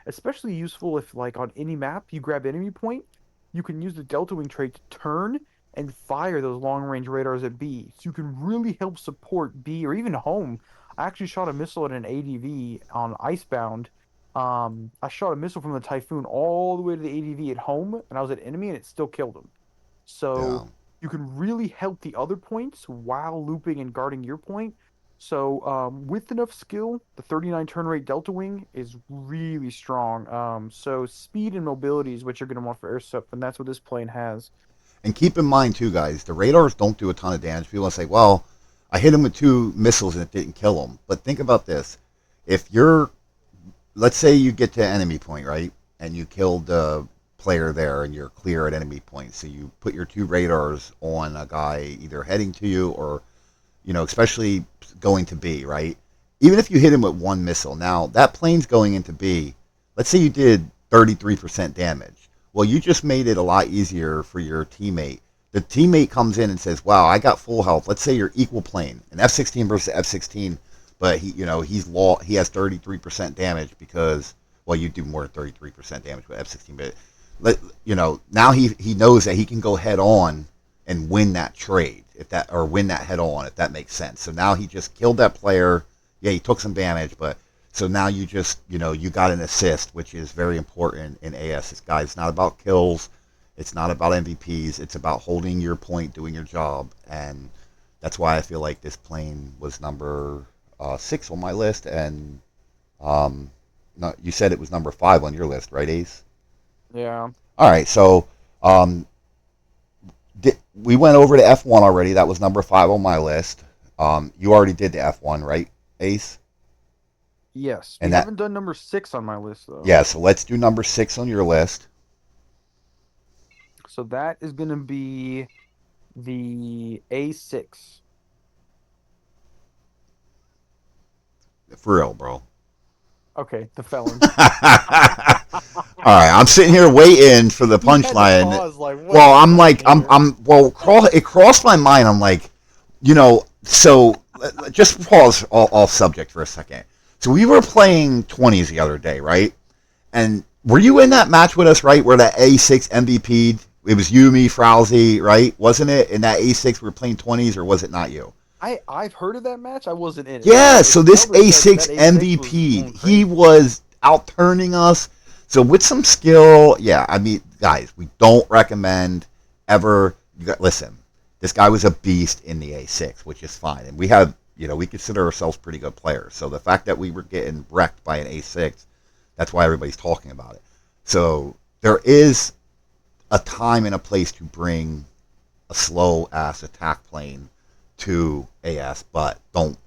especially useful if, like, on any map you grab enemy point, you can use the Delta Wing trait to turn and fire those long range radars at B. So you can really help support B or even home. I actually shot a missile at an ADV on Icebound. I shot a missile from the Typhoon all the way to the ADV at home, and I was at enemy, and it still killed him. Yeah. So you can really help the other points while looping and guarding your point. So with enough skill, the 39 turn rate Delta Wing is really strong. So speed and mobility is what you're going to want for air sup, and that's what this plane has. And keep in mind too, guys, the radars don't do a ton of damage. People say, "Well, I hit him with 2 missiles and it didn't kill him." But think about this: if you're, let's say you get to enemy point, right, and you killed the player there, and you're clear at enemy point, so you put your 2 radars on a guy either heading to you or, especially going to B, right? Even if you hit him with 1 missile, now that plane's going into B. Let's say you did 33% damage. Well, you just made it a lot easier for your teammate. The teammate comes in and says, "Wow, I got full health." Let's say you're equal plane, an F-16 versus F-16, but he has 33% damage because, well, you do more than 33% damage with F-16, but now he knows that he can go head on and win that trade, if that or win that head on, if that makes sense. So now he just killed that player. Yeah, he took some damage, but so now you just you got an assist, which is very important in AS. This guy's not about kills, it's not about MVPs, it's about holding your point, doing your job, and that's why I feel like this plane was number 6 on my list, and no, you said it was number 5 on your list, right, Ace? Yeah. All right, so um, we went over to F1 already. That was number 5 on my list. You already did the F1, right, Ace? Yes. We And that, haven't done number 6 on my list though. yeah. So let's do number 6 on your list. So that is going to be the A6. For real, bro. Okay, the Felon. All right, I'm sitting here waiting for the You had to punchline. pause, like, what's Well, I'm coming like, here? well, it crossed my mind. I'm like, so just pause off subject for a second. So we were playing 20s the other day, right? And were you in that match with us, right? Where that A6 MVP'd? It was you, me, Frowsy, right? Wasn't it? In that A6, we were playing 20s, or was it not you? I've heard of that match. I wasn't in it, Yeah, but so it's this elders said that A6 A6 was MVP'd. going He crazy. was out turning us. So with some skill, yeah, I mean, guys, we don't recommend ever. Listen, this guy was a beast in the A6, which is fine. And we have, we consider ourselves pretty good players. So the fact that we were getting wrecked by an A6, that's why everybody's talking about it. So there is a time and a place to bring a slow ass attack plane to AS, but don't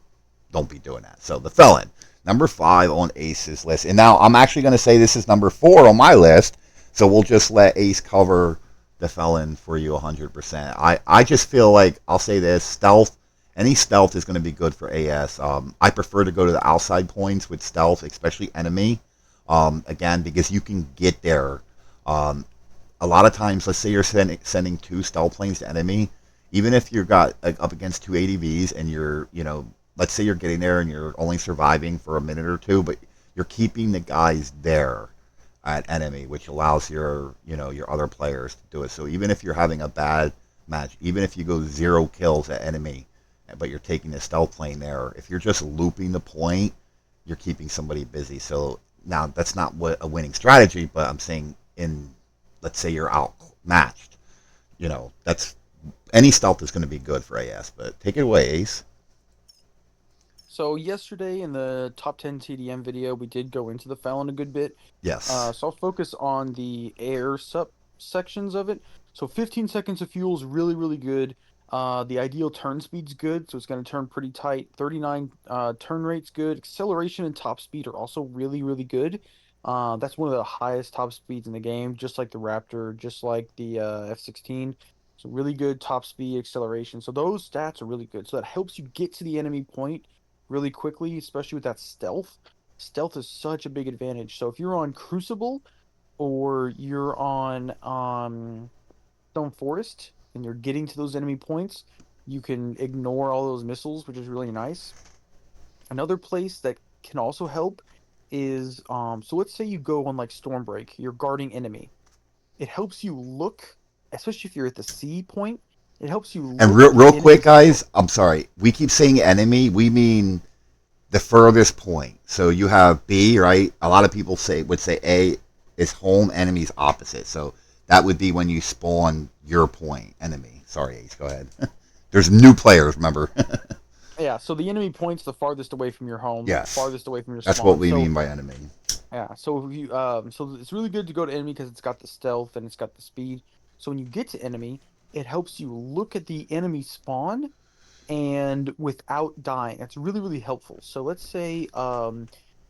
be doing that. So the Felon, number 5 on Ace's list, and now I'm actually going to say this is number 4 on my list. So we'll just let Ace cover the Felon for you 100%. I just feel like I'll say this: stealth. Any stealth is going to be good for AS. I prefer to go to the outside points with stealth, especially enemy. Again, because you can get there. Um, a lot of times, let's say you're sending 2 stealth planes to enemy, even if you've got up against 2 ADVs and you're, let's say you're getting there and you're only surviving for a minute or two, but you're keeping the guys there at enemy, which allows your other players to do it. So even if you're having a bad match, even if you go 0 kills at enemy, but you're taking the stealth plane there. If you're just looping the point, you're keeping somebody busy. So now that's not what a winning strategy, but I'm saying in, let's say you're outmatched, that's any stealth is going to be good for AS. But take it away, Ace. So yesterday in the top 10 TDM video, we did go into the Felon a good bit. Yes. So I'll focus on the air sub sections of it. So 15 seconds of fuel is really, really good. The ideal turn speed's good, so it's going to turn pretty tight. 39 turn rate's good. Acceleration and top speed are also really, really good. That's one of the highest top speeds in the game, just like the Raptor, just like the F-16. So really good top speed, acceleration. So those stats are really good. So that helps you get to the enemy point really quickly, especially with that stealth. Stealth is such a big advantage. So if you're on Crucible or you're on Stone Forest and you're getting to those enemy points, you can ignore all those missiles, which is really nice. Another place that can also help is so let's say you go on like Stormbreak, you're guarding enemy. It helps you look, especially if you're at the C point, it helps you And look real, at the real quick, enemy guys, I'm sorry. We keep saying enemy. We mean the furthest point. So you have B, right? A lot of people would say A is home, enemy's opposite. So that would be when you spawn your point, enemy. Sorry, Ace, go ahead. There's new players, remember? Yeah, so the enemy point's the farthest away from your home, Yes. farthest away from your That's what spawn. we So mean by enemy. yeah, so if you so it's really good to go to enemy because it's got the stealth and it's got the speed. So when you get to enemy, it helps you look at the enemy spawn and without dying. That's really, really helpful. So let's say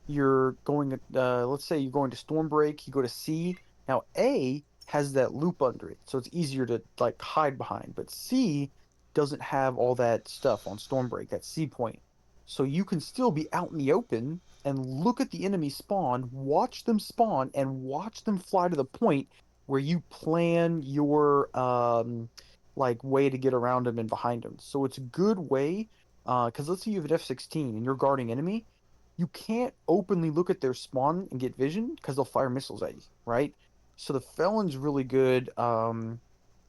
you're going to Stormbreak, you go to C. Now A has that loop under it, so it's easier to like hide behind, but C doesn't have all that stuff on Stormbreak, that C point. So you can still be out in the open and look at the enemy spawn, and watch them fly to the point where you plan your like way to get around them and behind them. So it's a good way, because let's say you have an F-16 and you're guarding enemy, you can't openly look at their spawn and get vision because they'll fire missiles at you, right? So the Felon's really good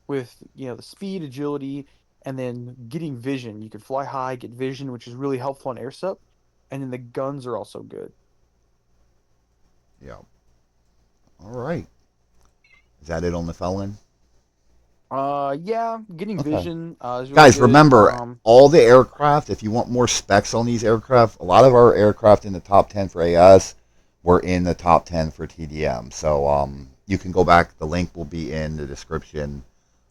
with the speed, agility, and then getting vision. You can fly high, get vision, which is really helpful on air sup, and then the guns are also good. Yeah. All right. Is that it on the felon? Yeah, getting Okay. vision is really Guys, good. remember, all the aircraft, if you want more specs on these aircraft, a lot of our aircraft in the top 10 for AS were in the top 10 for TDM. So you can go back. The link will be in the description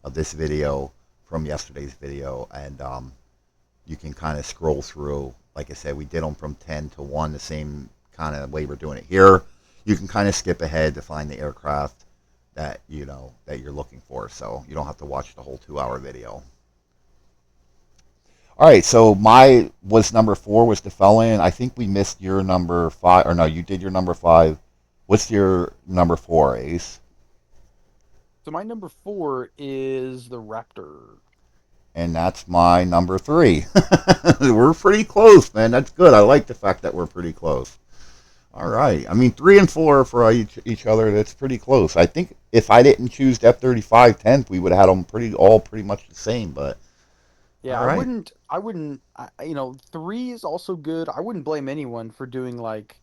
of this video from yesterday's video. And you can kind of scroll through. Like I said, we did them from 10 to 1, the same kind of way we're doing it here. You can kind of skip ahead to find the aircraft that that you're looking for, so you don't have to watch the whole 2-hour video. All right, so my was number 4 was the felon. I think we missed your number 5, or no, you did your number 5. What's your number 4, Ace? So my number 4 is the Raptor. And that's my number 3. We're pretty close, man. That's good. I like the fact that we're pretty close. All right. I mean, 3 and 4 for each other. That's pretty close. I think if I didn't choose F-35 10th, we would have had them pretty much the same. But Yeah, all right, three is also good. I wouldn't blame anyone for doing like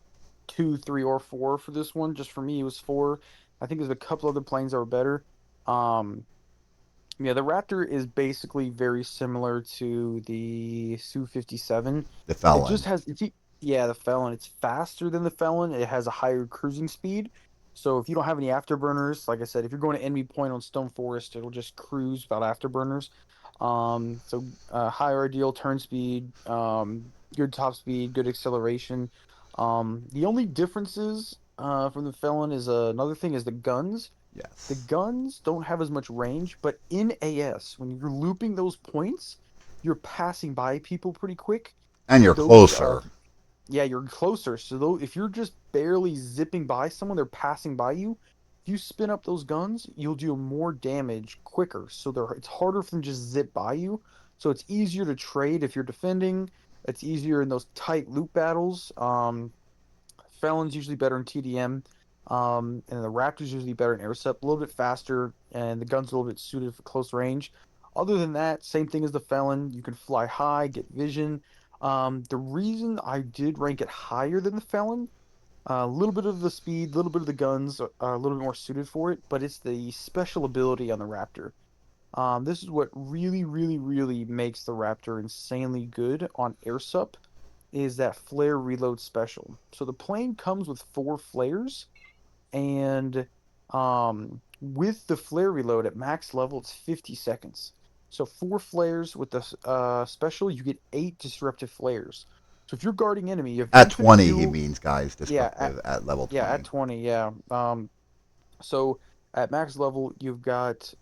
two, three, or four for this one. Just for me, it was four. I think there's a couple other planes that were better. Um, yeah, the Raptor is basically very similar to the Su-57. the It felon. just has yeah, the Felon. It's faster than the Felon. It has a higher cruising speed. So if you don't have any afterburners, like I said, if you're going to enemy point on Stone Forest, it'll just cruise without afterburners. Higher ideal turn speed, good top speed, good acceleration. The only differences from the Felon is another thing is the guns. The Yes, guns don't have as much range, but in AS, when you're looping those points, you're passing by people pretty quick. and you're Those closer. Yeah, you're closer. So though if you're just barely zipping by someone, they're passing by you. If you spin up those guns, you'll do more damage quicker. So it's harder for them to just zip by you. So it's easier to trade if you're defending. It's easier in those tight loop battles. Felon's usually better in TDM. And the Raptor's usually better in aircept, a little bit faster, and the gun's a little bit suited for close range. Other than that, same thing as the Felon. You can fly high, get vision. The reason I did rank it higher than the Felon, a little bit of the speed, a little bit of the guns are a little bit more suited for it, but it's the special ability on the Raptor. This is what really, really, really makes the Raptor insanely good on air sup is that flare reload special. So the plane comes with 4 flares, and with the flare reload at max level, it's 50 seconds. So 4 flares with the special, you get 8 disruptive flares. So if you're guarding enemy, you have At infinite 20, he fuel. means, guys, Yeah, disruptive at level at 20. 20, yeah. So at max level, you've got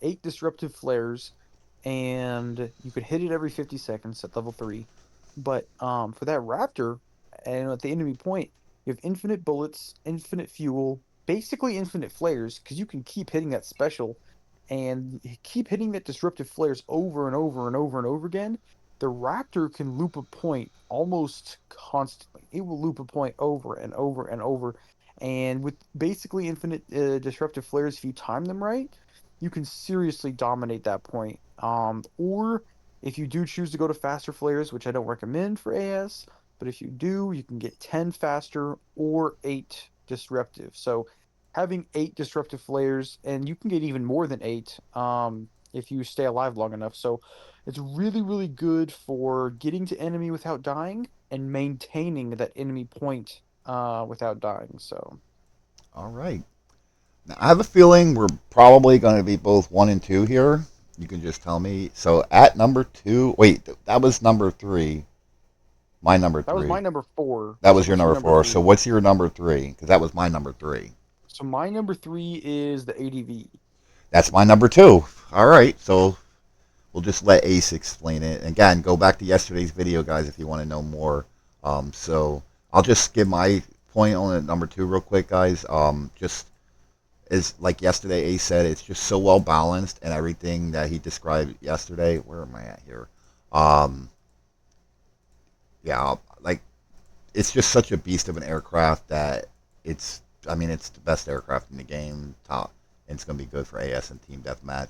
8 disruptive flares, and you could hit it every 50 seconds at level 3. But for that raptor, and at the enemy point, you have infinite bullets, infinite fuel, basically infinite flares, because you can keep hitting that special and keep hitting that disruptive flares over and over and over and over again. The raptor can loop a point almost constantly. It will loop a point over and over and over, and with basically infinite disruptive flares, if you time them right, you can seriously dominate that point. Or if you do choose to go to faster flares, which I don't recommend for AS, but if you do, you can get 10 faster or 8 disruptive. So having 8 disruptive flares, and you can get even more than 8 if you stay alive long enough. So it's really, really good for getting to enemy without dying and maintaining that enemy point without dying. So All right. Now, I have a feeling we're probably going to be both 1 and 2 here. You can just tell me. So at number 2, wait, that was number 3. My number that was my 3. number 4. That So was your what's your number number 4. So 3? what's your number 3? Because that was my number 3. So my number 3 is the ADV. That's my number 2. All right. So we'll just let Ace explain it. Again, go back to yesterday's video, guys, if you want to know more. So I'll just give my point on it, number 2 real quick, guys. Just is like yesterday, Ace said, it's just so well balanced and everything that he described yesterday. Where am I at here? Um, yeah, like it's just such a beast of an aircraft that it's. I mean, it's the best aircraft in the game. Top, and it's going to be good for AS and team deathmatch.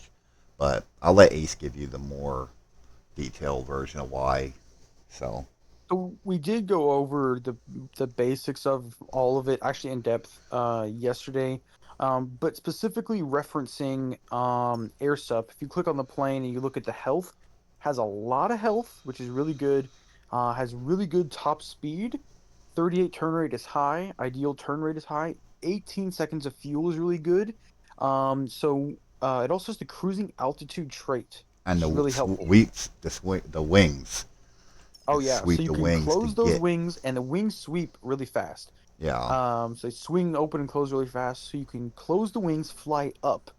But I'll let Ace give you the more detailed version of why. So So we did go over the basics of all of it actually in depth yesterday. But specifically referencing air sup, if you click on the plane and you look at the health, has a lot of health, which is really good. Has really good top speed. 38 turn rate is high. Ideal turn rate is high. 18 seconds of fuel is really good. It also has the cruising altitude trait, and which is the really helpful. sweeps, the wings, Oh it yeah, so sweep you the can wings to close those get. wings, and the wings sweep really fast. Yeah, So they swing open and close really fast. So you can close the wings, fly up,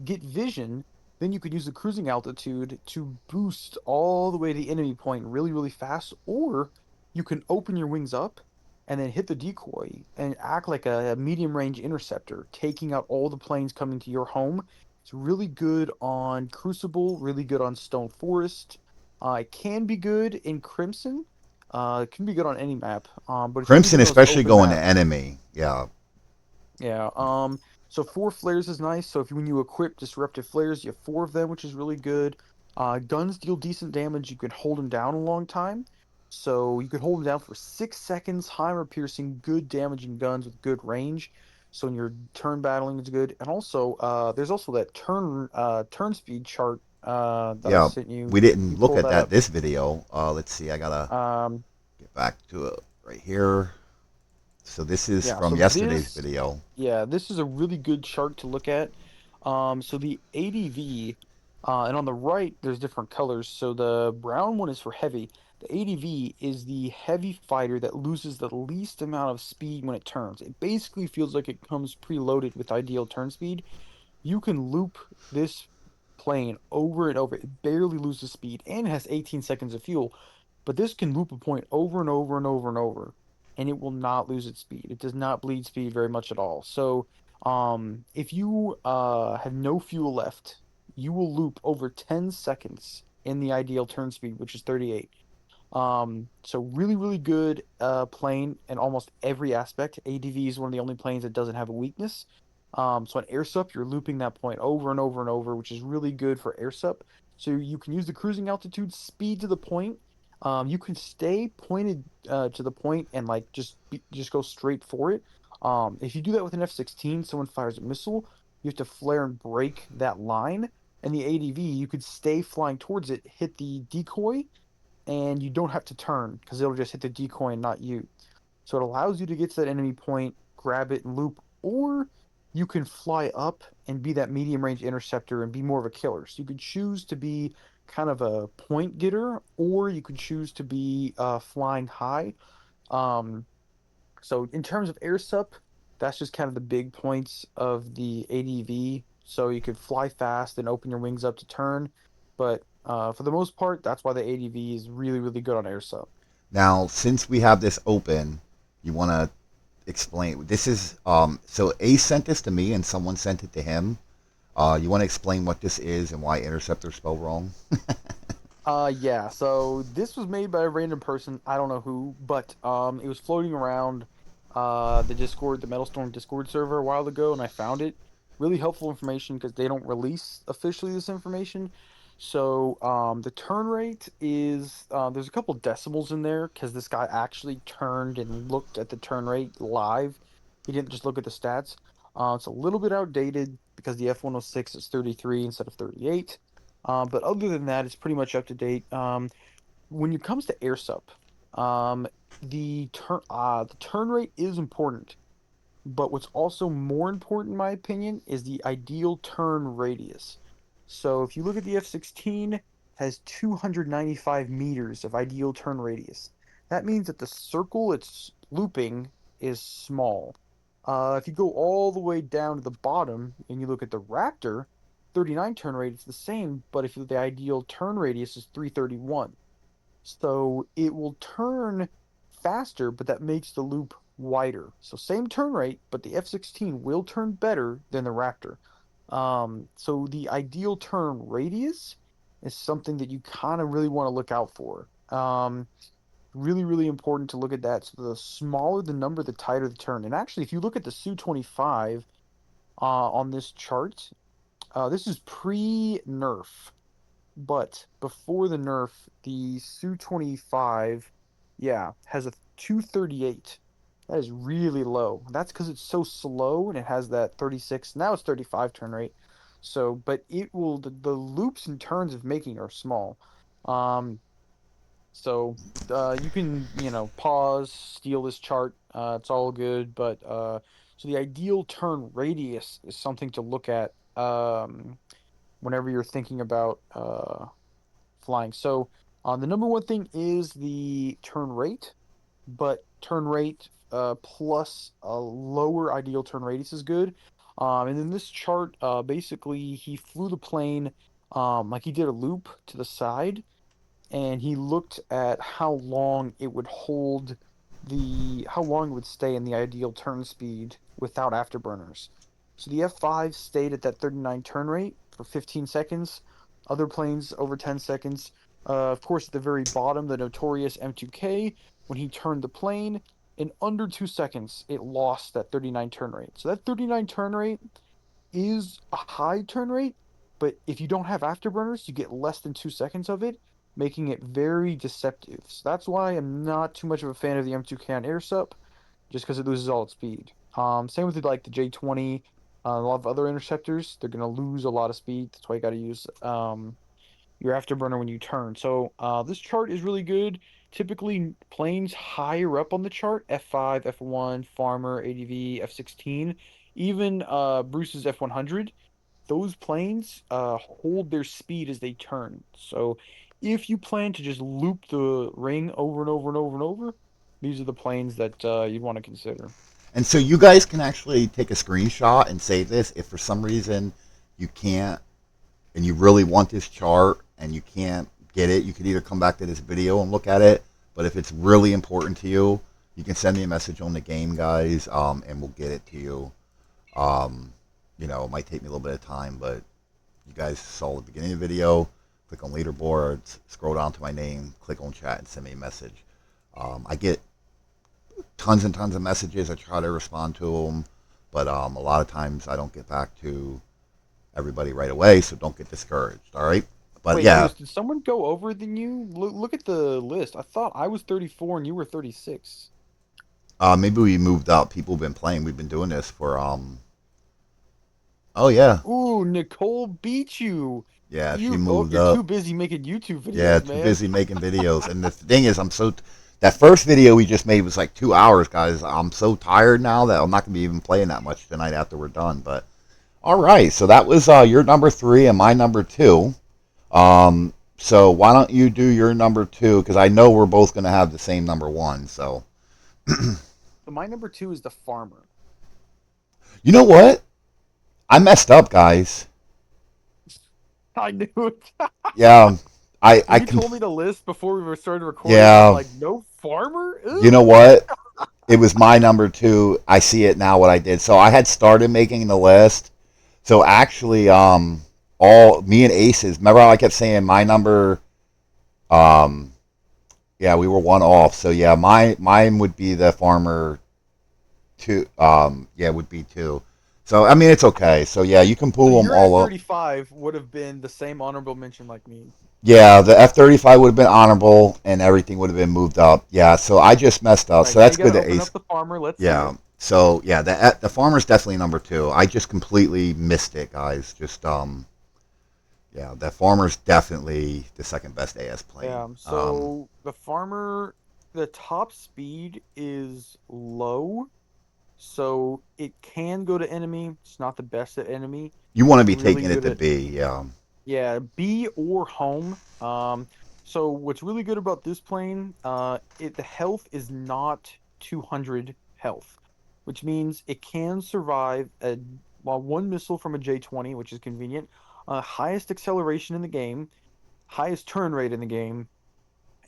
get vision. Then you could use the cruising altitude to boost all the way to the enemy point really, really fast. Or you can open your wings up and then hit the decoy and act like a medium range interceptor, taking out all the planes coming to your home. It's really good on Crucible, really good on Stone Forest. It can be good in Crimson. It can be good on any map, but it's really Crimson, good on those especially open going to maps. enemy. Yeah, Yeah. So 4 flares is nice. So if when you equip disruptive flares, you have 4 of them, which is really good. Guns deal decent damage. You can hold them down a long time. So you can hold them down for 6 seconds. Hammer piercing, good damaging guns with good range. So when you're turn battling, it's good. And also, there's also that turn speed chart that I yeah. sent you. We You didn't look pull at that that up. this video. Let's see. I gotta Um, get back to it right here. So this is yeah. from So yesterday's this video. Yeah, this is a really good chart to look at. So the ADV, and on the right, there's different colors. So the brown one is for heavy. The ADV is the heavy fighter that loses the least amount of speed when it turns. It basically feels like it comes preloaded with ideal turn speed. You can loop this plane over and over. It barely loses speed and has 18 seconds of fuel, but this can loop a point over and over and over and over, and it will not lose its speed. It does not bleed speed very much at all. So, if you have no fuel left, you will loop over 10 seconds in the ideal turn speed, which is 38. So really, really good plane in almost every aspect. ADV is one of the only planes that doesn't have a weakness. So on air sup, you're looping that point over and over and over, which is really good for air sup. So you can use the cruising altitude, speed to the point. You can stay pointed to the point and like just go straight for it. If you do that with an F-16, someone fires a missile, you have to flare and break that line. And the ADV, you could stay flying towards it, hit the decoy, and you don't have to turn because it'll just hit the decoy and not you. So it allows you to get to that enemy point, grab it and loop, or you can fly up and be that medium range interceptor and be more of a killer. So you could choose to be kind of a point getter, or you could choose to be flying high. Um, so in terms of air sup, that's just kind of the big points of the ADV. So you could fly fast and open your wings up to turn, but for the most part, that's why the ADV is really, really good on air sup. Now, since we have this open, you want to explain. This is so Ace sent this to me, and someone sent it to him. You want to explain what this is and why interceptor spelled wrong? Yeah, so this was made by a random person, I don't know who, but it was floating around the Discord, the Metalstorm Discord server a while ago, and I found it. Really helpful information because they don't release officially this information. So the turn rate is there's a couple decimals in there because this guy actually turned and looked at the turn rate live. He didn't just look at the stats. It's a little bit outdated because the F-106 is 33 instead of 38. But other than that, it's pretty much up to date. When it comes to air sup, um, the turn rate is important, but what's also more important, in my opinion, is the ideal turn radius. So if you look at the F-16, has 295 meters of ideal turn radius. That means that the circle it's looping is small. If you go all the way down to the bottom and you look at the Raptor, 39 turn rate, it's the same, but if the ideal turn radius is 331. So it will turn faster, but that makes the loop wider. So same turn rate, but the F-16 will turn better than the Raptor. So the ideal turn radius is something that you kind of really want to look out for. Really, really important to look at that. So the smaller the number, the tighter the turn. And actually, if you look at the Su-25 on this chart, this is pre-nerf. But before the nerf, the Su-25, yeah, has a 238. That is really low. That's because it's so slow and it has that 36. Now it's 35 turn rate. So, but it will, the loops and turns of making are small. Um, so you can, pause, steal this chart. It's all good, but so the ideal turn radius is something to look at whenever you're thinking about flying. So the number one thing is the turn rate, but turn rate plus a lower ideal turn radius is good. And in this chart, basically he flew the plane like he did a loop to the side and he looked at how long it would hold how long it would stay in the ideal turn speed without afterburners. So the F5 stayed at that 39 turn rate for 15 seconds. Other planes over 10 seconds. Of course, at the very bottom, the notorious M2K, when he turned the plane, in under 2 seconds, it lost that 39 turn rate. So that 39 turn rate is a high turn rate, but if you don't have afterburners, you get less than 2 seconds of it, making it very deceptive. So that's why I'm not too much of a fan of the M2K on air sup, just because it loses all its speed. Same with like the J20, a lot of other interceptors, they're gonna lose a lot of speed. That's why you got to use your afterburner when you turn. So this chart is really good. Typically, planes higher up on the chart, F5, F1, Farmer, ADV, F-16, even Bruce's F-100, those planes hold their speed as they turn. So if you plan to just loop the ring over and over and over and over, these are the planes that you'd want to consider. And so you guys can actually take a screenshot and save this if for some reason you can't and you really want this chart and you can't get it. You could either come back to this video and look at it, but if it's really important to you, you can send me a message on the game, guys, and we'll get it to you. Um, it might take me a little bit of time, but you guys saw at the beginning of the video. Click on leaderboards, scroll down to my name, click on chat, and send me a message. I get tons and tons of messages. I try to respond to them, but a lot of times I don't get back to everybody right away, so don't get discouraged. All right. But Wait, yeah, Bruce, did someone go over than you? Look at the list. I thought I was 34 and you were 36. maybe we moved up. People have been playing. We've been doing this for Oh yeah, Ooh, Nicole beat you. yeah. She You're moved too up. busy making YouTube Yeah, videos, too man. busy making videos. And the thing is, that first video we just made was like 2 hours, guys. I'm so tired now that I'm not gonna be even playing that much tonight after we're done. But all right, so that was your number three and my number two. So why don't you do your number two? Because I know we're both gonna have the same number one. So So my number two is the farmer. you know what? I messed up, guys. I knew it. Yeah, When I you can. told me the list before we were started recording, I'm Yeah, like, no farmer? you know what? It was my number two. I see it now what I did. So I had started making the list. So actually, all me and Aces. Remember how I kept saying my number? Um, yeah, we were one off. So yeah, mine would be the farmer two. Yeah, would be two. So I mean, it's okay. So yeah, you can So pull them your all up. F-35 would have been the same honorable mention like me. Yeah, the F-35 would have been honorable, and everything would have been moved up. Yeah, so I just messed All up. right, So now that's you got good to that open Ace. up the farmer. Let's see Yeah. it. So yeah, the farmer's definitely number two. I just completely missed it, guys. Just yeah, the farmer's definitely the second best AS plane. So the farmer, the top speed is low, so it can go to enemy. It's not the best at enemy. You want to It's be really taking it good to at, B, yeah. yeah, B or home. So what's really good about this plane, the health is not 200 health, which means it can survive one missile from a J-20, which is convenient. Highest acceleration in the game, highest turn rate in the game,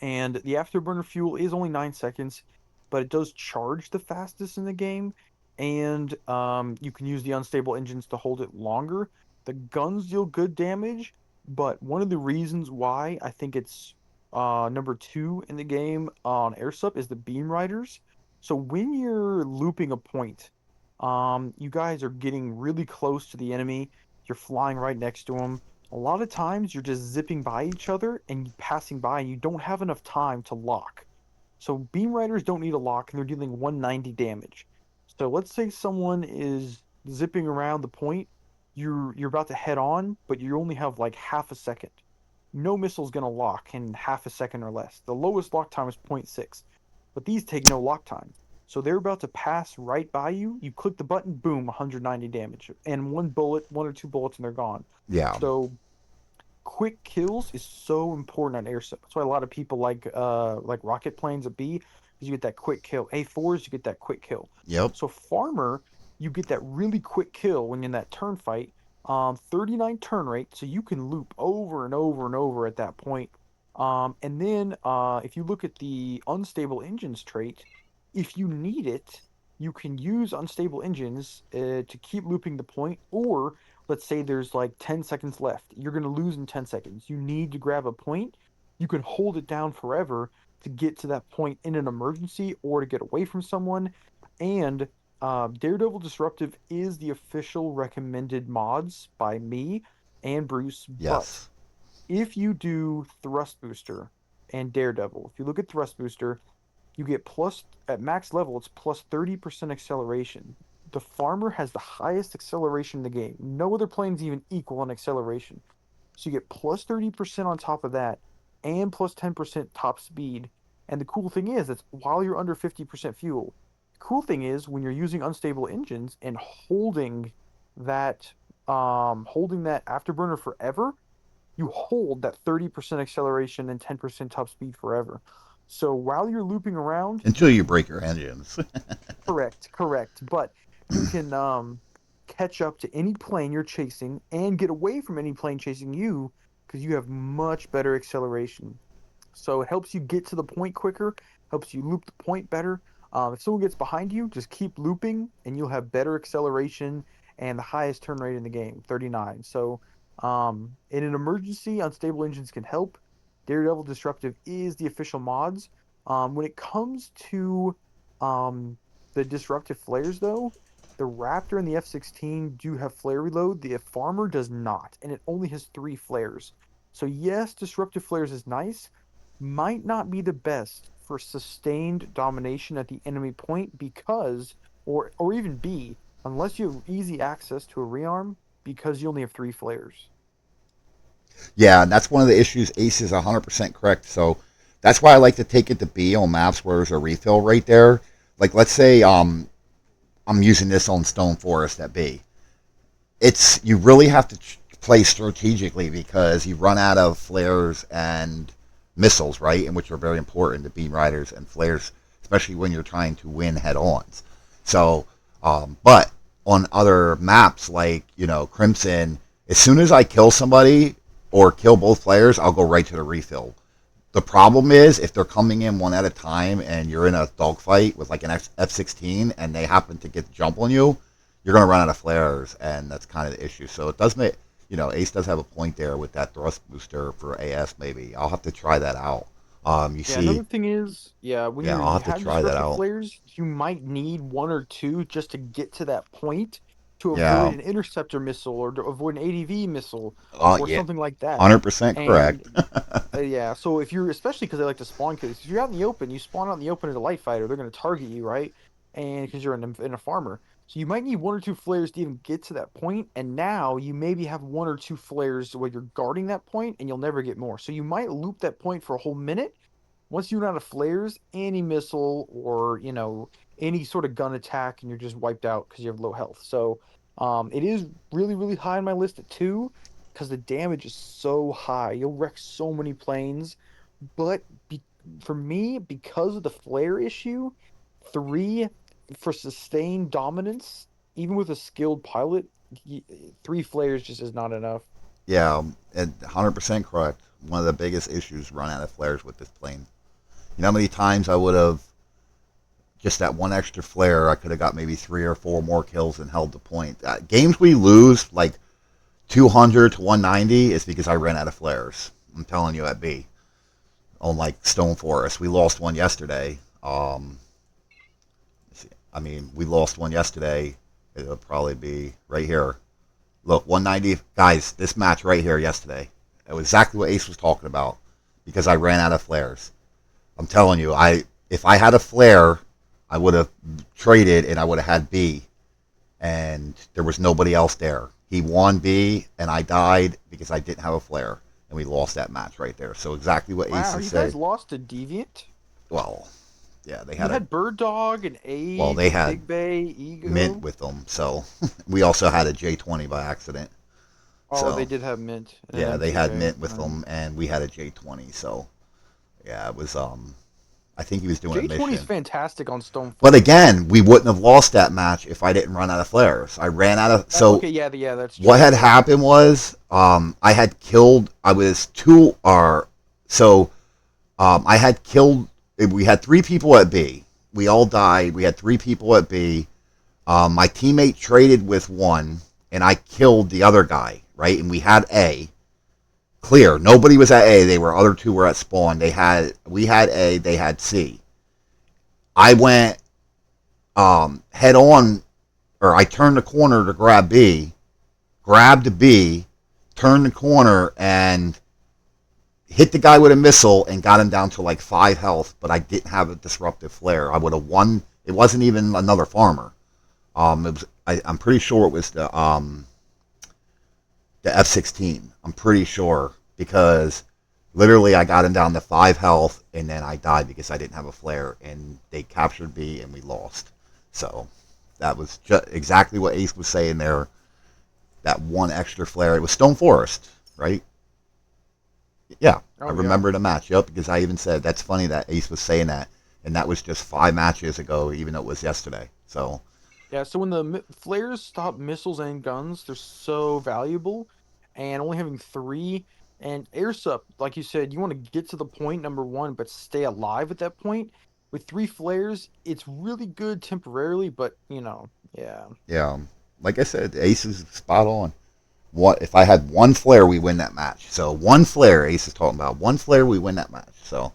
and the afterburner fuel is only 9 seconds, but it does charge the fastest in the game, and you can use the unstable engines to hold it longer. The guns deal good damage, but one of the reasons why I think it's number two in the game on AirSup is the beam riders. So when you're looping a point, you guys are getting really close to the enemy. You're flying right next to them. A lot of times you're just zipping by each other and passing by, and you don't have enough time to lock. So beam riders don't need a lock, and they're dealing 190 damage. So let's say someone is zipping around the point, you're about to head on, but you only have like half a second. No missile's gonna lock in half a second or less. The lowest lock time is zero point 0.6, but these take no lock time. So they're about to pass right by you. You click the button, boom, 190 damage, and one bullet, one or two bullets, and they're gone. Yeah. So quick kills is so important on airsoft. That's why a lot of people like rocket planes at B, because you get that quick kill. A4s, you get that quick kill. Yep. So farmer, you get that really quick kill when you're in that turn fight. 39 turn rate, so you can loop over and over and over at that point. And then if you look at the unstable engines trait, if you need it, you can use unstable engines to keep looping the point, or let's say there's like 10 seconds left. You're going to lose in 10 seconds. You need to grab a point. You can hold it down forever to get to that point in an emergency or to get away from someone. And Daredevil Disruptive is the official recommended mods by me and Bruce. But Yes. if you do Thrust Booster and Daredevil, if you look at Thrust Booster, you get plus at max level, it's plus 30% acceleration. The farmer has the highest acceleration in the game. No other plane's even equal in acceleration. So you get plus 30% on top of that and plus 10% top speed. And the cool thing is that's while you're under 50% fuel. The cool thing is when you're using unstable engines and that holding that afterburner forever, you hold that 30% acceleration and 10% top speed forever. So while you're looping around, you Until you can break your engines. correct, but you can catch up to any plane you're chasing and get away from any plane chasing you because you have much better acceleration. So it helps you get to the point quicker, helps you loop the point better. If someone gets behind you, just keep looping and you'll have better acceleration and the highest turn rate in the game, 39. So in an emergency, unstable engines can help. Daredevil Disruptive is the official mods. When it comes to um, the disruptive flares, though, the Raptor and the F-16 do have flare reload. The Farmer does not, and it only has three flares. So yes, disruptive flares is nice, might not be the best for sustained domination at the enemy point because, or even B, unless you have easy access to a rearm, because you only have 3 flares. Yeah, and that's one of the issues. Ace is 100% correct. So that's why I like to take it to B on maps where there's a refill right there. Like, let's say I'm using this on Stone Forest at B. It's you really have to play strategically because you run out of flares and missiles, right? And which are very important to beam riders and flares, especially when you're trying to win head-ons. So, but on other maps like Crimson, as soon as I kill somebody or kill both players, I'll go right to the refill. The problem is if they're coming in one at a time and you're in a dogfight with like an F-16 and they happen to get the jump on you, you're going to run out of flares, and that's kind of the issue. So it does make, Ace does have a point there with that thrust booster for AS maybe. I'll have to try that out. You Yeah, see, another thing is, yeah, when yeah, you I'll you have to have try that disruptive out. flares, you might need one or two just to get to that point to avoid Yeah, an interceptor missile or to avoid an ADV missile or yeah, something like that. 100% correct. And yeah, so if you're especially because they like to spawn kills, if you're out in the open, you spawn out in the open as a light fighter, they're going to target you, right? And because you're in a farmer, so you might need one or two flares to even get to that point. And now you maybe have one or two flares where you're guarding that point, and you'll never get more. So you might loop that point for a whole minute. Once you run out of flares, any missile or any sort of gun attack, and you're just wiped out because you have low health. So it is really really high on my list at 2 because the damage is so high. You'll wreck so many planes. But be, for me, because of the flare issue, 3 for sustained dominance, even with a skilled pilot, 3 flares just is not enough. Yeah, and 100% correct. One of the biggest issues run out of flares with this plane. You know how many times I would have just that one extra flare, I could have got maybe 3 or 4 more kills and held the point. Games we lose like 200 to 190 is because I ran out of flares. I'm telling you, at B on like Stone Forest, we lost one yesterday. I mean, we lost one yesterday. It'll probably be right here. Look, 190 guys. This match right here yesterday. It was exactly what Ace was talking about because I ran out of flares. I'm telling you, if I had a flare, I would have traded and I would have had B, and there was nobody else there. He won B, and I died because I didn't have a flare, and we lost that match right there. So exactly what Ace Wow, has you guys said. lost to Deviant? Well, yeah, You had Bird Dog and they Abe, had Big Bay, Mint Ego. with them, so we also had a J20 by accident. Oh, they So did have Mint and an yeah, they had MTK. Mint with them, and we had a J20. So yeah, it was I think he was doing a J20 is mission. fantastic on Stone But Forest. again, we wouldn't have lost that match if I didn't run out of flares. I ran out of. So Okay, yeah, yeah, that's what true. had That's true. happened was I had killed. I was two. Or so I had killed. We had 3 people at B. We all died. We had 3 people at B. My teammate traded with one, and I killed the other guy. Right, and we had A clear. Nobody was at A. They were other 2 were at spawn. We had A. They had C. I went head on, or I turned the corner to grab B, grabbed B, turned the corner, and hit the guy with a missile and got him down to like 5 health. But I didn't have a disruptive flare. I would have won. It wasn't even another farmer. I'm pretty sure it was the F-16. I'm pretty sure because literally I got him down to 5 health and then I died because I didn't have a flare and they captured B and we lost. So that was just exactly what Ace was saying there. That one extra flare. It was Stone Forest, right? Yeah, I Oh yeah. remember the match. Yep, because I even said that's funny that Ace was saying that, and that was just 5 matches ago, even though it was yesterday. So Yeah, so when the flares stop missiles and guns, they're so valuable, and only having 3 and air sup, like you said, you want to get to the point number 1, but stay alive at that point. With 3 flares, it's really good temporarily, but yeah. yeah, like I said, Ace is spot on. What if I had one flare, we win that match. So one flare, Ace is talking about one flare, we win that match. So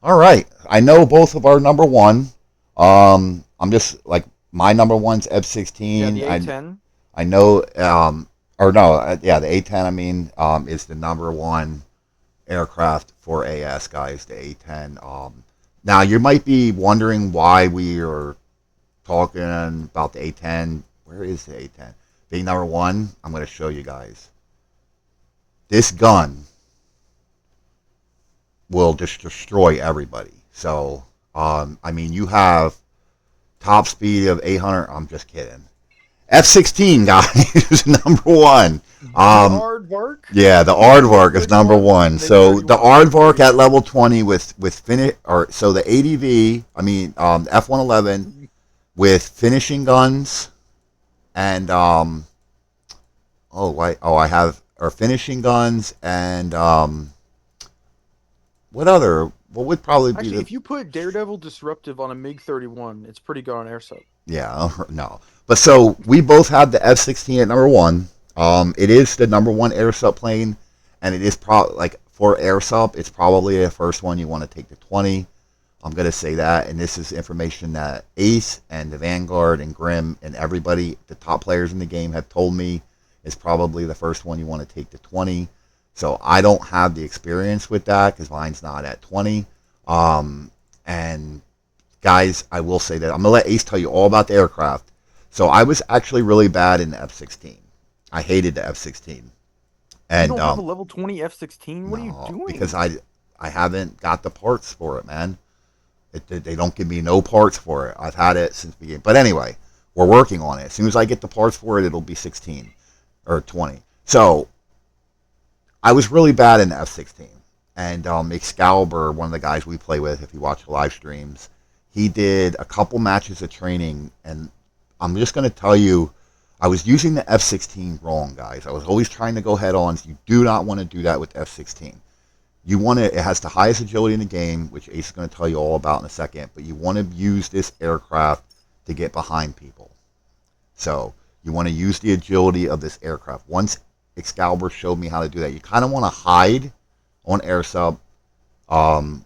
all right, I know both of our number one. I'm just like my number one's Yeah, F-16. the A10. I know or no, yeah, the A10. I mean, is the number one. aircraft for AS, guys, the A10. Now, you might be wondering why we are talking about the A10. Where is the A10? Being number one, I'm going to show you guys. This gun will just destroy everybody. So, I mean, you have top speed of 800. I'm just kidding. F-16, guys, is number one. The aardvark. Yeah, the aardvark is number one. So the aardvark at level 20 with finish, or so the ADV, I mean F-111 with finishing guns and I have or finishing guns and what other? What would probably be Actually, the if you put Daredevil Disruptive on a MiG-31, it's pretty good on air sub. yeah no. But so we both have the F-16 at number one. It is the number one air sub plane, and it is probably like for air sub, it's probably the first one you want to take the 20. I'm gonna say that, and this is information that Ace and the Vanguard and Grim and everybody, the top players in the game, have told me is probably the first one you want to take the 20. So I don't have the experience with that because mine's not at 20. And guys, I will say that I'm gonna let Ace tell you all about the aircraft. So I was actually really bad in the F-16. I hated the F-16, You and don't have a level 20 F-16? What are you no, because doing? I haven't got the parts for it, man. They don't give me no parts for it. I've had it since the beginning. But anyway, we're working on it. As soon as I get the parts for it, it'll be 16 or 20. So I was really bad in F-16. And Excalibur, one of the guys we play with, if you watch the live streams, he did a couple matches of training. And I'm just going to tell you, I was using the F-16 wrong, guys. I was always trying to go head-ons. You do not want to do that with F-16. You want to, it has the highest agility in the game, which Ace is going to tell you all about in a second, but you want to use this aircraft to get behind people. So you want to use the agility of this aircraft. Once Excalibur showed me how to do that, you kind of want to hide on air sub um,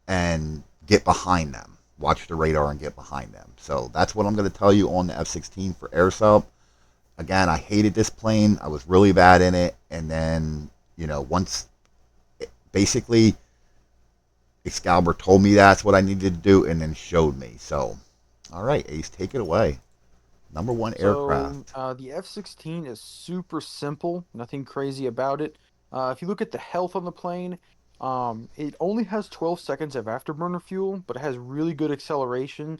and get behind them. Watch the radar and get behind them. So that's what I'm going to tell you on the F-16 for air sub. Again, I hated this plane. I was really bad in it. And then, once basically Excalibur told me that's what I needed to do and then showed me. So, all right, Ace, take it away. Number one So, aircraft. the F-16 is super simple, nothing crazy about it. If you look at the health on the plane, it only has 12 seconds of afterburner fuel, but it has really good acceleration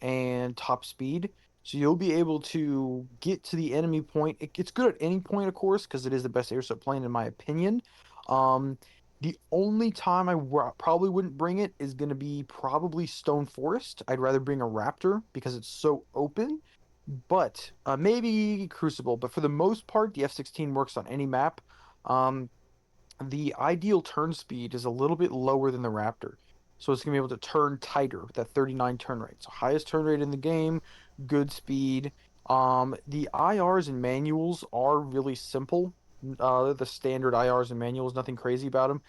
and top speed. So you'll be able to get to the enemy point. It's good at any point, of course, because it is the best airsoft plane in my opinion. Um, the only time probably wouldn't bring it is going to be probably Stone Forest. I'd rather bring a Raptor because it's so open, but maybe Crucible. But for the most part, the F-16 works on any map. Um, the ideal turn speed is a little bit lower than the Raptor. So it's going to be able to turn tighter with that 39 turn rate. So highest turn rate in the game, good speed. The IRs and manuals are really simple. The standard IRs and manuals, nothing crazy about them.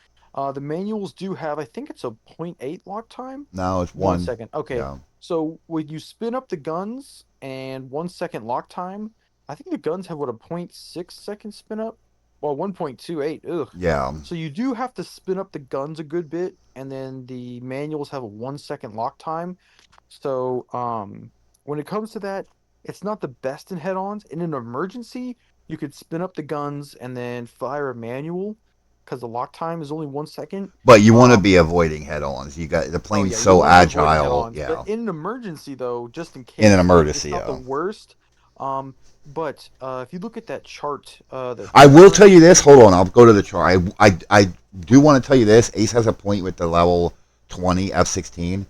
The manuals do have, I think it's a zero point 0.8 lock time. Now it's One one. second. Okay. Yeah. So when you spin up the guns and 1 second lock time, I think the guns have what, a zero point 0.6 second spin up? Well, 1.28. Ugh. Yeah. So you do have to spin up the guns a good bit, and then the manuals have a 1 second lock time. So when it comes to that, it's not the best in head-ons. In an emergency, you could spin up the guns and then fire a manual because the lock time is only 1 second. But you want to be Um, avoiding head-ons. You got the Oh plane's yeah, you so want to be avoiding agile. head-ons, but Yeah. in an emergency though, just in In an case, it's emergency, not the yeah. worst. But if you look at that chart, the I will turn tell you this. speed. Hold on, I'll go to the chart. I do want to tell you this. Ace has a point with the level 20 F-16.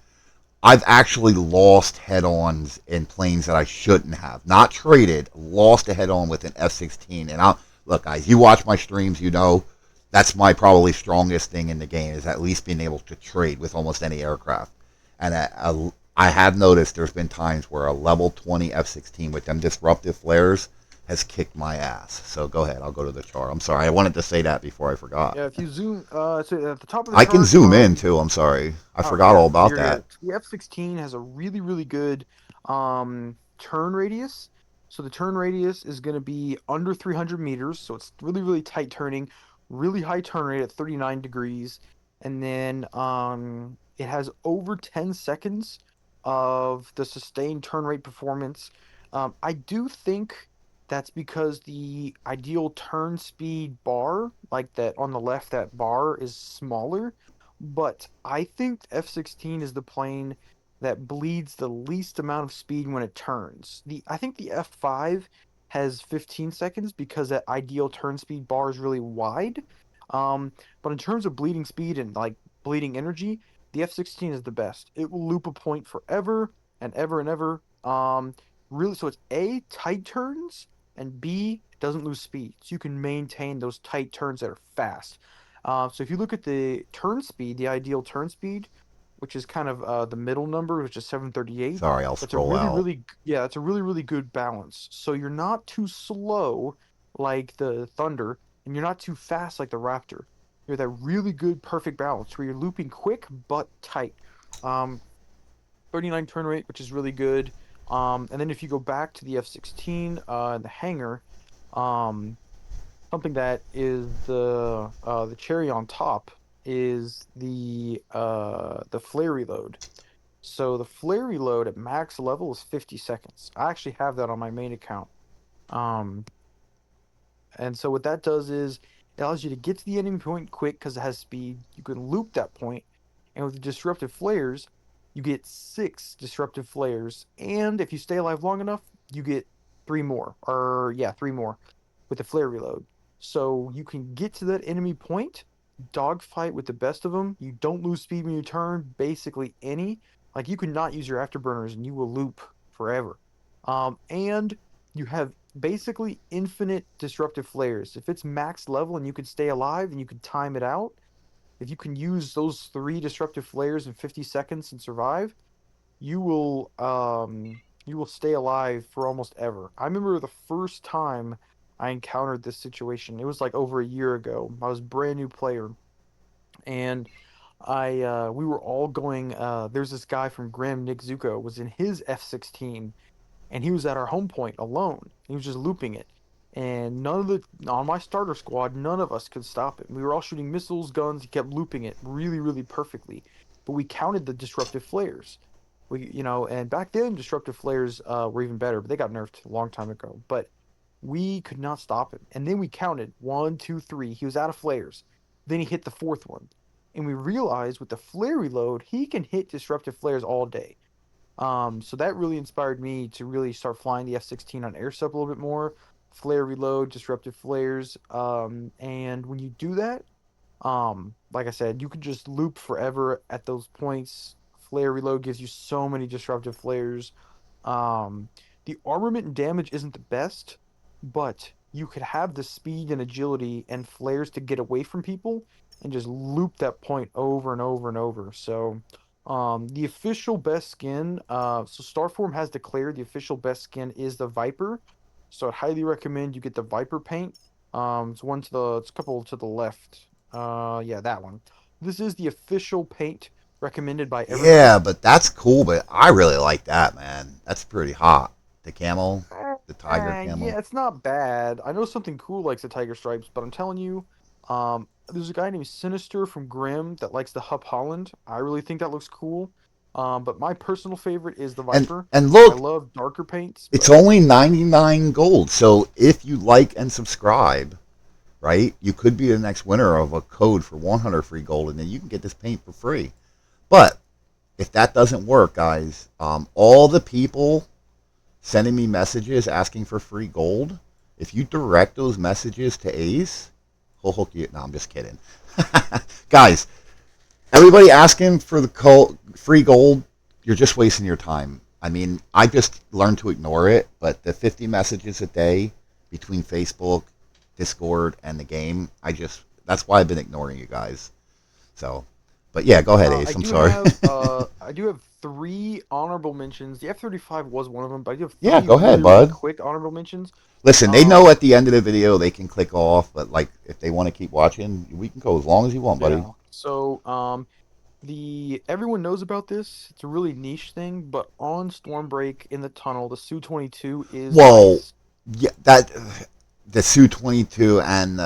I've actually lost head-ons in planes that I shouldn't have. Not traded, lost a head-on with an F-16. And I'll look, guys. You watch my streams, you know that's my probably strongest thing in the game is at least being able to trade with almost any aircraft. And I have noticed there's been times where a level 20 F-16 with them disruptive flares has kicked my ass. So go ahead, I'll go to the chart. I'm sorry, I wanted to say that before I forgot. Yeah, if you zoom, so at the top of the I can chart, zoom in too. I'm sorry, I oh forgot all yeah, about you're that. good. The F-16 has a really, really good turn radius. So the turn radius is going to be under 300 meters, so it's really, really tight turning. really high turn rate at 39 degrees, and then it has over 10 seconds of the sustained turn rate performance. I do think that's because the ideal turn speed bar, like that on the left, that bar is smaller. But I think F-16 is the plane that bleeds the least amount of speed when it turns. I think the F5 has 15 seconds because that ideal turn speed bar is really wide. Um, but in terms of bleeding speed and like bleeding energy, the F-16 is the best. It will loop a point forever and ever and ever. Really, so it's A, tight turns, and B, it doesn't lose speed. So you can maintain those tight turns that are fast. So if you look at the turn speed, the ideal turn speed, which is kind of the middle number, which is 738, Sorry, I'll that's a scroll really, out. really, yeah, that's a really, really good balance. So you're not too slow like the Thunder, and you're not too fast like the Raptor. You're that really good, perfect balance where you're looping quick but tight. Um, 39 turn rate, which is really good. And then if you go back to the F-16, the hangar, um, something that is the cherry on top is the flare reload. So the flare reload at max level is 50 seconds. I actually have that on my main account. Um, and so what that does is it allows you to get to the enemy point quick because it has speed. You can loop that point, and with the disruptive flares, you get 6 disruptive flares. And if you stay alive long enough, you get three more, or yeah, three more with the flare reload. So you can get to that enemy point, dogfight with the best of them. You don't lose speed when you turn, basically any. Like you could not use your afterburners and you will loop forever. And you have basically infinite disruptive flares. If it's max level and you can stay alive and you can time it out, if you can use those 3 disruptive flares in 50 seconds and survive, you will stay alive for almost ever. I remember the first time I encountered this situation. It was like over a year ago. I was a brand new player and I we were all going there's this guy from Graham Nick Zuko was in his F-16 and he was at our home point alone. He was just looping it. And none of the on my starter squad, none of us could stop him. We were all shooting missiles, guns. He kept looping it really, really perfectly. But we counted the disruptive flares. And back then disruptive flares were even better, but they got nerfed a long time ago. But we could not stop him. And then we counted 1, 2, 3. He was out of flares. Then he hit the fourth one. And we realized with the flare reload, he can hit disruptive flares all day. So that really inspired me to really start flying the F-16 on air sup a little bit more. Flare reload, disruptive flares. And when you do that, like I said, you could just loop forever at those points. Flare reload gives you so many disruptive flares. Um, the armament and damage isn't the best, but you could have the speed and agility and flares to get away from people and just loop that point over and over and over. So, the official best skin, so Starform has declared the official best skin is the Viper. So I'd highly recommend you get the Viper paint. It's a couple to the left. Yeah, that one. This is the official paint recommended by everyone. Yeah, but that's cool. But I really like that, man. That's pretty hot. The camo, the tiger camo. Yeah, it's not bad. I know something cool likes the tiger stripes, but I'm telling you, there's a guy named Sinister from Grimm that likes the Hup Holland. I really think that looks cool. But my personal favorite is the And Viper. and I look, love darker paints, it's but only 99 gold. So if you like and subscribe, right, you could be the next winner of a code for 100 free gold, and then you can get this paint for free. But if that doesn't work, guys, all the people sending me messages asking for free gold, if you direct those messages to Ace, he'll hook you. No, I'm just kidding. Guys, everybody asking for the free gold, you're just wasting your time. I mean, I just learned to ignore it, but the 50 messages a day between Facebook, Discord, and the game, that's why I've been ignoring you guys. So, but yeah, go ahead, I Ace. I'm do sorry. have I do have 3 honorable mentions. The F-35 was one of them, but I do have Yeah, three go ahead, really, really bud. quick honorable mentions. Listen, they know Um, at the end of the video they can click off, but like if they want to keep watching, we can go as long as you want, buddy. yeah. So, the everyone knows about this. It's a really niche thing, but on Stormbreak in the tunnel, the Su-22 is Well, ice. yeah, that. the Su-22 and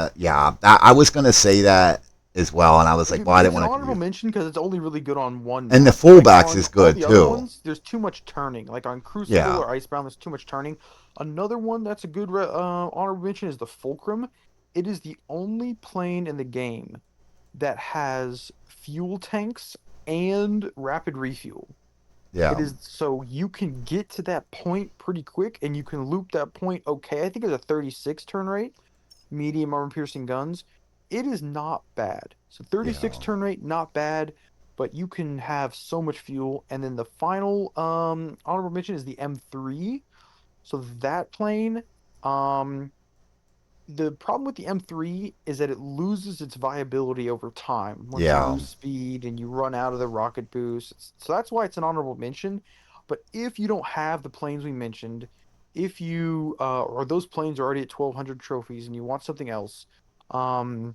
I was gonna say that as well, and I was like, well, I didn't It's an want to honorable confuse. mention because it's only really good on one And the map. Like fullbacks on is all good the other too. ones, there's too much turning. Like on Crucible Yeah, or Icebound, there's too much turning. Another one that's a good honorable mention is the Fulcrum. It is the only plane in the game that has fuel tanks and rapid refuel. yeah, It is so you can get to that point pretty quick and you can loop that point okay. I think it's a 36 turn rate, medium armor piercing guns. It is not bad. So 36 yeah, turn rate, not bad, but you can have so much fuel. And then the final honorable mention is the M3. So that plane, um the problem with the M3 is that it loses its viability over time once you yeah, lose speed and you run out of the rocket boost. So that's why it's an honorable mention. But if you don't have the planes we mentioned, if you or those planes are already at 1200 trophies and you want something else, um,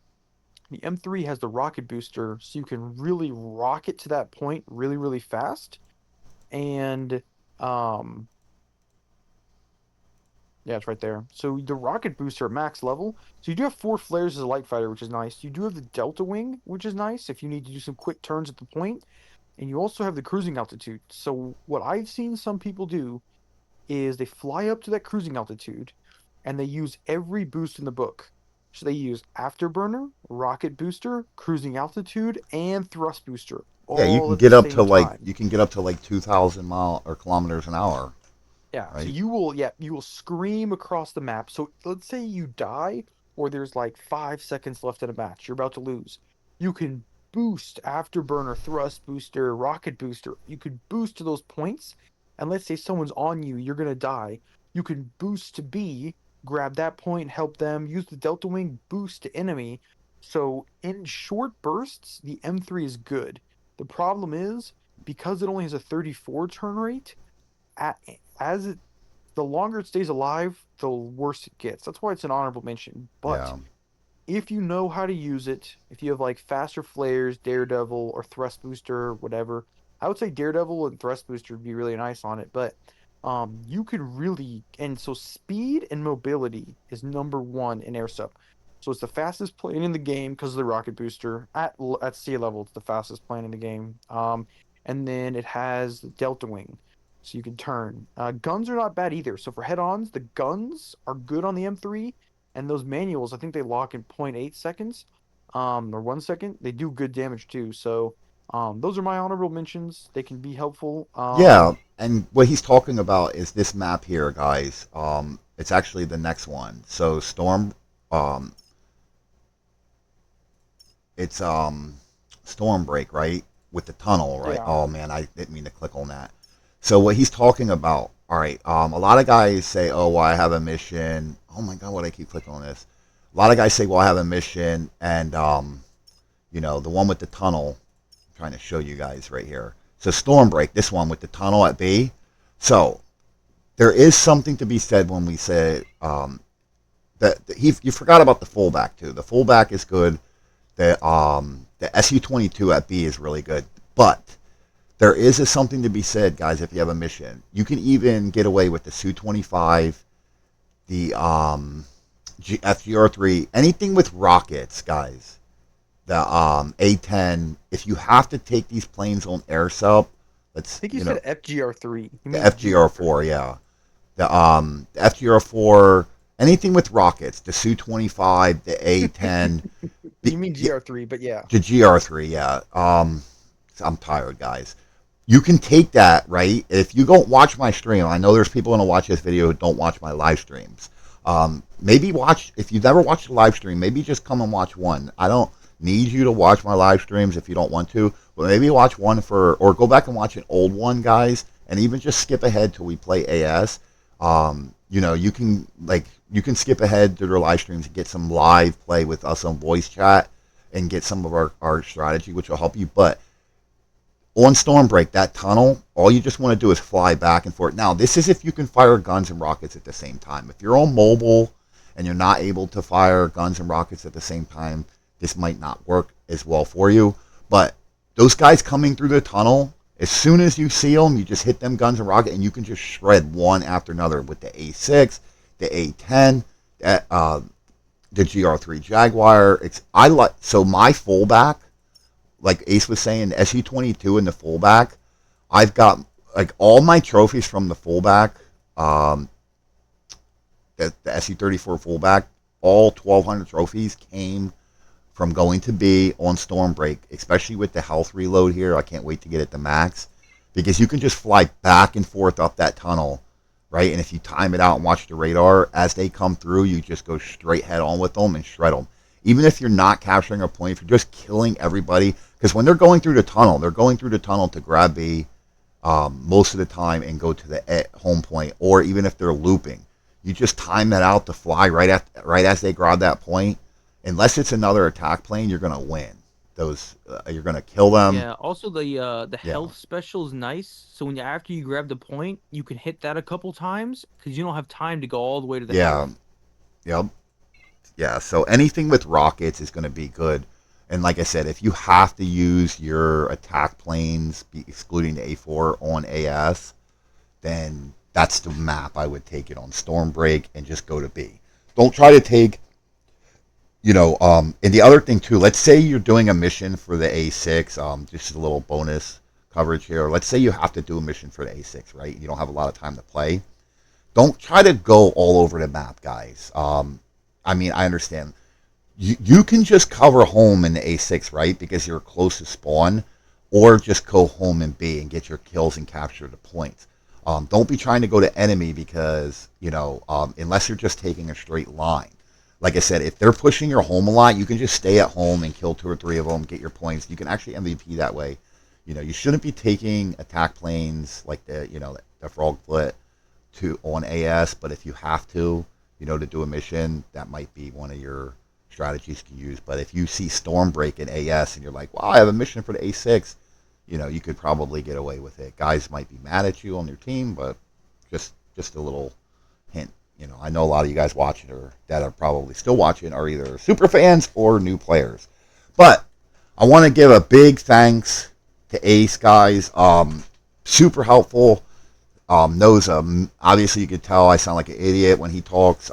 the M3 has the rocket booster, so you can really rocket to that point really, really fast. And um, yeah, it's right there. So the rocket booster at max level. So you do have four flares as a light fighter, which is nice. You do have the Delta Wing, which is nice if you need to do some quick turns at the point. And you also have the cruising altitude. So what I've seen some people do is they fly up to that cruising altitude and they use every boost in the book. So they use afterburner, rocket booster, cruising altitude, and thrust booster yeah. You all can at the get up to same like time. 2,000 mile or kilometers an hour, Yeah, so right? you will scream across the map. So let's say you die or there's like 5 seconds left in a match, you're about to lose. You can boost afterburner, thrust booster, rocket booster. You could boost to those points, and let's say someone's on you, you're gonna die. You can boost to B, grab that point, help them, use the Delta Wing, boost to enemy. So in short bursts, the M3 is good. The problem is because it only has a 34 turn rate as it the longer it stays alive, the worse it gets. That's why it's an honorable mention. But Yeah, if you know how to use it, if you have like faster flares, Daredevil, or Thrust Booster, whatever, I would say Daredevil and Thrust Booster would be really nice on it. But you could really and so speed and mobility is number one in air sup. So it's the fastest plane in the game because of the rocket booster. At sea level, it's the fastest plane in the game. And then it has the Delta Wing, so you can turn. Guns are not bad either. So for head-ons, the guns are good on the M3 and those manuals, I think they lock in zero point 0.8 seconds, or 1 second. They do good damage too. So, those are my honorable mentions. They can be helpful. yeah. And what he's talking about is this map here, guys. It's actually the next one. So um, it's Stormbreak, right? With the tunnel, right? Yeah. Oh man, I didn't mean to click on that. So what he's talking about, all right. A lot of guys say, oh, well, I have a mission. Oh my God, what I keep clicking on this? A lot of guys say, well, I have a mission, and the one with the tunnel. I'm trying to show you guys right here. So Stormbreak, this one with the tunnel at B. So there is something to be said when we say that you forgot about the fullback too. The fullback is good. The SU-22 at B is really good, but there is something to be said, guys. If you have a mission, you can even get away with the Su-25, the FGR-3, anything with rockets, guys. The A-10. If you have to take these planes on air sub, I let's think you said FGR3. You the mean FGR-4, GR3. yeah. The FGR-4, anything with rockets, the Su-25, the A-10, You mean yeah, GR3, but yeah. the GR3, yeah. I'm tired, guys. You can take that, right? If you don't watch my stream, I know there's people going to watch this video who don't watch my live streams. Maybe watch, if you've never watched a live stream, maybe just come and watch one. I don't need you to watch my live streams if you don't want to, but maybe watch one or go back and watch an old one, guys, and even just skip ahead till we play AS. You can skip ahead to their live streams and get some live play with us on voice chat and get some of our strategy, which will help you. But on Stormbreak, that tunnel, all you just want to do is fly back and forth. Now, this is if you can fire guns and rockets at the same time. If you're on mobile and you're not able to fire guns and rockets at the same time, this might not work as well for you. But those guys coming through the tunnel, as soon as you see them, you just hit them guns and rocket, and you can just shred one after another with the A6, the A10. the GR3 Jaguar. I like, so my fullback, like Ace was saying, the SU-22 and the fullback. I've got like all my trophies from the fullback. Um, the SU-34 fullback, all 1,200 trophies came from going to be on Stormbreak, especially with the health reload here. I can't wait to get it to max because you can just fly back and forth up that tunnel, right? And if you time it out and watch the radar, as they come through, you just go straight head on with them and shred them. Even if you're not capturing a point, if you're just killing everybody, because when they're going through the tunnel, they're going through the tunnel to grab B most of the time and go to the home point, or even if they're looping, you just time that out to fly right as they grab that point. Unless it's another attack plane, you're gonna win. Those you're gonna kill them. Yeah. Also, the Yeah, health special is nice. So when after you grab the point, you can hit that a couple times because you don't have time to go all the way to the yeah, health. yep, yeah. So anything with rockets is gonna be good. And like I said, if you have to use your attack planes, excluding the A4 on AS, then that's the map I would take it on Stormbreak and just go to B. Don't try to take, and the other thing too, let's say you're doing a mission for the A6, just a little bonus coverage here. Let's say you have to do a mission for the A6, right? You don't have a lot of time to play. Don't try to go all over the map, guys. I mean, I understand. You can just cover home in the A6, right? Because you're close to spawn, or just go home in B and get your kills and capture the points. Don't be trying to go to enemy because, unless you're just taking a straight line. Like I said, if they're pushing your home a lot, you can just stay at home and kill 2 or 3 of them, get your points. You can actually MVP that way. You shouldn't be taking attack planes like the frog foot to on AS, but if you have to do a mission, that might be one of your strategies to use. But if you see Stormbreak in AS and you're like, wow, I have a mission for the A6, you could probably get away with it. Guys might be mad at you on your team, but just a little hint. I know a lot of you guys watching or that are probably still watching are either super fans or new players. But I want to give a big thanks to Ace, guys. Super helpful. Knows obviously you could tell I sound like an idiot when he talks.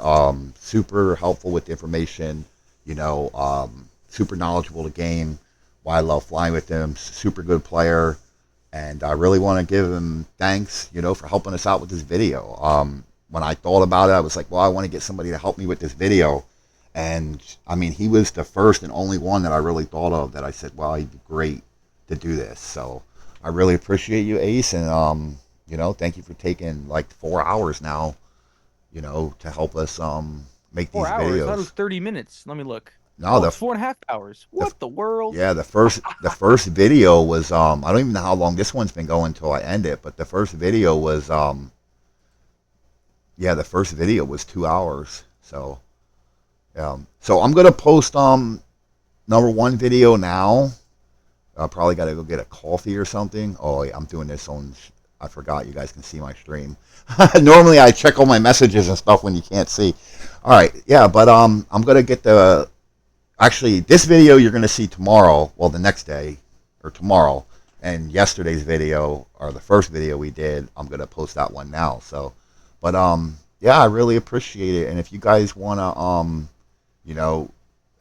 Super helpful with the information. Super knowledgeable of the game. Why I love flying with him. Super good player, and I really want to give him thanks. For helping us out with this video. When I thought about it, I was like, well, I want to get somebody to help me with this video. And I mean, he was the first and only one that I really thought of that I said, well, he'd be great to do this. So I really appreciate you, Ace, and thank you for taking like 4 hours now, to help us make these 4 hours? I thought it was videos. 30 minutes. Let me look. No, Oh, it's 4.5 hours. the What the world? yeah, the first video was I don't even know how long this one's been going until I end it, but the first video was the first video was 2 hours. So I'm gonna post number one video now. I probably got to go get a coffee or something. Oh, yeah, I'm doing this on. I forgot you guys can see my stream. Normally I check all my messages and stuff when you can't see. All right, yeah, but I'm gonna get the. Actually, this video you're gonna see tomorrow. Well, the next day or tomorrow, and yesterday's video or the first video we did, I'm gonna post that one now. So, but yeah, I really appreciate it. And if you guys wanna you know,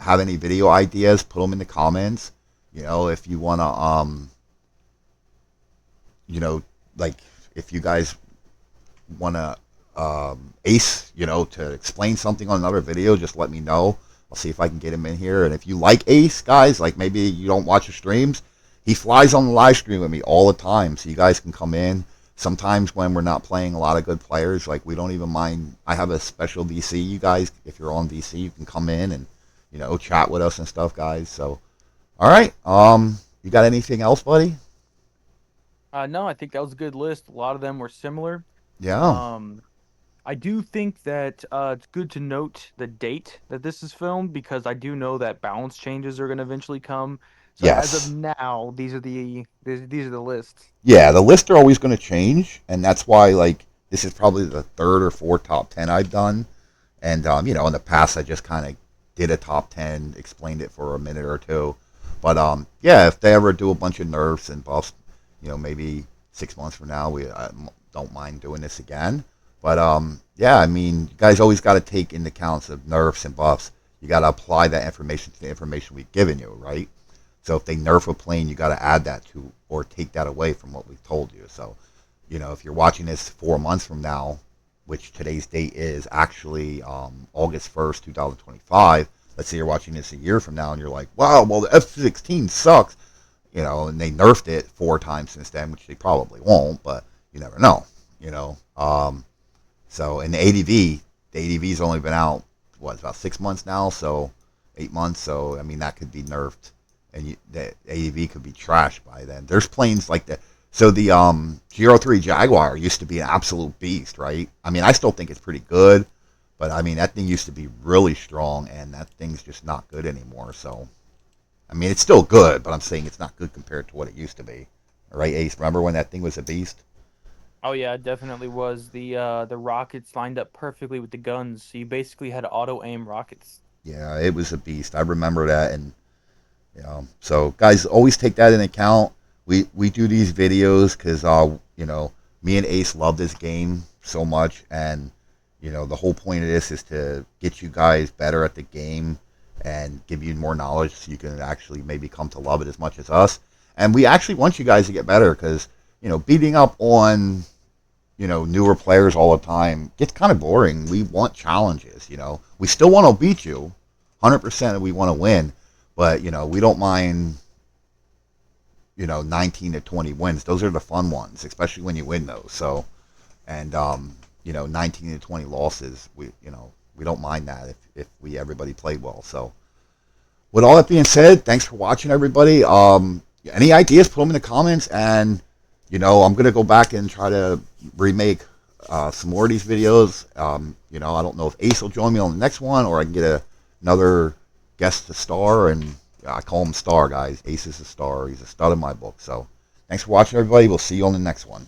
have any video ideas, put them in the comments. If you wanna like if you guys want to Ace, to explain something on another video, just let me know. I'll see if I can get him in here. And if you like Ace, guys, like maybe you don't watch the streams, he flies on the live stream with me all the time, so you guys can come in. Sometimes when we're not playing a lot of good players, like we don't even mind. I have a special VC. You guys, if you're on VC, you can come in and chat with us and stuff, guys. So, all right, you got anything else, buddy? No, I think that was a good list. A lot of them were similar. Yeah. Um, I do think that it's good to note the date that this is filmed because I do know that balance changes are going to eventually come. So as of Yes. now, these are the lists. Yeah, the lists are always going to change, and that's why like this is probably the third or fourth top 10 I've done. And in the past I just kind of did a top 10, explained it for a minute or two. But yeah, if they ever do a bunch of nerfs and buffs, maybe 6 months from now, I don't mind doing this again. But yeah, I mean, you guys always got to take into account of nerfs and buffs. You got to apply that information to the information we've given you, right? So if they nerf a plane, you got to add that to or take that away from what we've told you. So, if you're watching this 4 months from now, which today's date is actually August 1st, 2025. Let's say you're watching this a year from now and you're like, wow, well, the F-16 sucks, and they nerfed it 4 times since then, which they probably won't, but you never know, you know. So in the ADV's only been out, about 6 months now, so 8 months. So, I mean, that could be nerfed, and the ADV could be trashed by then. There's planes like that. So the GR3 Jaguar used to be an absolute beast, right? I mean, I still think it's pretty good, but I mean, that thing used to be really strong, and that thing's just not good anymore. So, I mean, it's still good, but I'm saying it's not good compared to what it used to be. Right, Ace? Remember when that thing was a beast? Oh yeah, it definitely was. The rockets lined up perfectly with the guns, so you basically had auto aim rockets. Yeah, it was a beast. I remember that, and so guys, always take that into account. We do these videos because me and Ace love this game so much, and the whole point of this is to get you guys better at the game and give you more knowledge so you can actually maybe come to love it as much as us. And we actually want you guys to get better because beating up on newer players all the time gets kind of boring. We want challenges. We still want to beat you, 100%. We want to win, but we don't mind 19 to 20 wins. Those are the fun ones, especially when you win those. So, and 19 to 20 losses, we don't mind that if we everybody played well. So, with all that being said, thanks for watching, everybody. Any ideas? Put them in the comments, and I'm gonna go back and try to remake some more of these videos. I don't know if Ace will join me on the next one, or I can get another guest to star, and I call him Star, guys. Ace is a star. He's a stud in my book. So, thanks for watching, everybody. We'll see you on the next one.